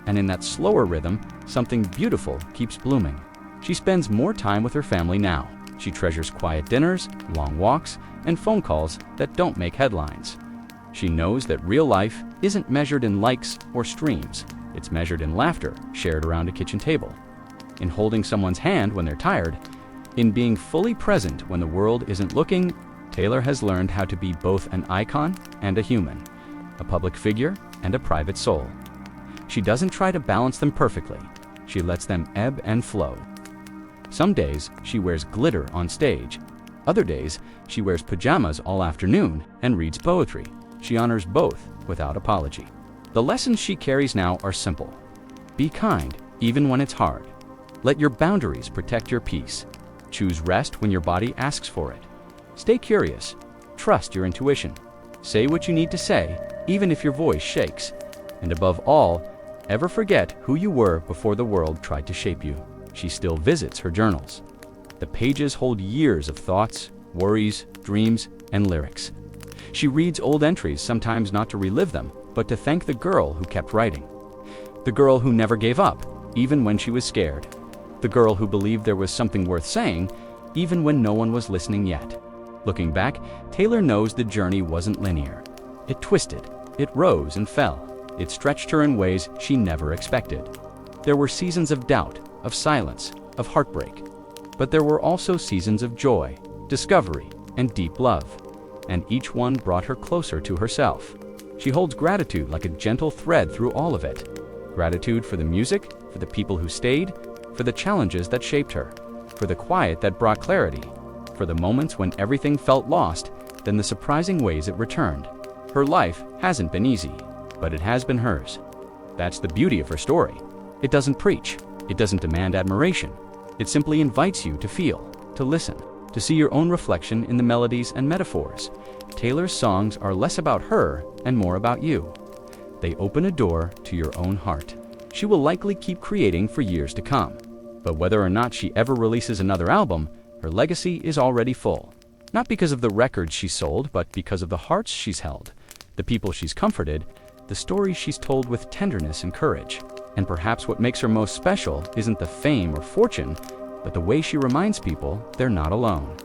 And in that slower rhythm, something beautiful keeps blooming. She spends more time with her family now. She treasures quiet dinners, long walks, and phone calls that don't make headlines. She knows that real life isn't measured in likes or streams. It's measured in laughter shared around a kitchen table, in holding someone's hand when they're tired, in being fully present when the world isn't looking. Taylor has learned how to be both an icon and a human, a public figure and a private soul. She doesn't try to balance them perfectly. She lets them ebb and flow. Some days she wears glitter on stage. Other days she wears pajamas all afternoon and reads poetry. She honors both without apology. The lessons she carries now are simple. Be kind, even when it's hard. Let your boundaries protect your peace. Choose rest when your body asks for it. Stay curious. Trust your intuition. Say what you need to say, even if your voice shakes. And above all, ever forget who you were before the world tried to shape you. She still visits her journals. The pages hold years of thoughts, worries, dreams, and lyrics. She reads old entries, sometimes not to relive them, but to thank the girl who kept writing. The girl who never gave up, even when she was scared. The girl who believed there was something worth saying, even when no one was listening yet. Looking back, Taylor knows the journey wasn't linear. It twisted, it rose and fell. It stretched her in ways she never expected. There were seasons of doubt, of silence, of heartbreak. But there were also seasons of joy, discovery, and deep love. And each one brought her closer to herself. She holds gratitude like a gentle thread through all of it. Gratitude for the music, for the people who stayed, for the challenges that shaped her, for the quiet that brought clarity, for the moments when everything felt lost, then the surprising ways it returned. Her life hasn't been easy, but it has been hers. That's the beauty of her story. It doesn't preach. It doesn't demand admiration. It simply invites you to feel, to listen, to see your own reflection in the melodies and metaphors. Taylor's songs are less about her and more about you. They open a door to your own heart. She will likely keep creating for years to come. But whether or not she ever releases another album, her legacy is already full. Not because of the records she sold, but because of the hearts she's held, the people she's comforted, the stories she's told with tenderness and courage. And perhaps what makes her most special isn't the fame or fortune, but the way she reminds people they're not alone.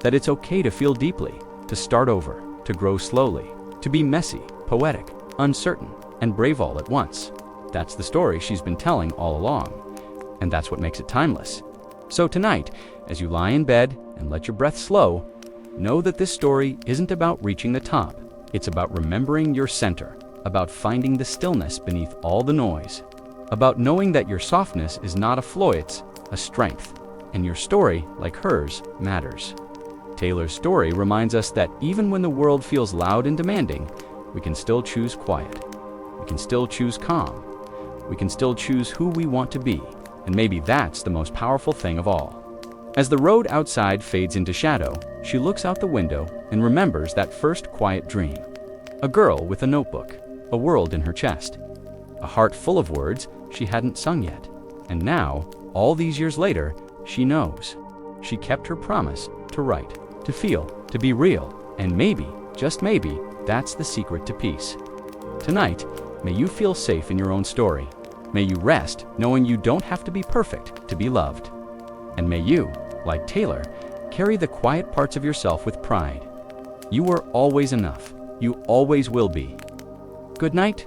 That it's okay to feel deeply, to start over, to grow slowly, to be messy, poetic, uncertain, and brave all at once. That's the story she's been telling all along. And that's what makes it timeless. So tonight, as you lie in bed and let your breath slow, know that this story isn't about reaching the top. It's about remembering your center, about finding the stillness beneath all the noise, about knowing that your softness is not a flaw, it's a strength, and your story, like hers, matters. Taylor's story reminds us that even when the world feels loud and demanding, we can still choose quiet. We can still choose calm. We can still choose who we want to be, and maybe that's the most powerful thing of all. As the road outside fades into shadow, she looks out the window and remembers that first quiet dream. A girl with a notebook, a world in her chest, a heart full of words she hadn't sung yet. And now, all these years later, she knows. She kept her promise to write, to feel, to be real, and maybe, just maybe, that's the secret to peace. Tonight, may you feel safe in your own story. May you rest knowing you don't have to be perfect to be loved. And may you, like Taylor, carry the quiet parts of yourself with pride. You are always enough. You always will be. Good night.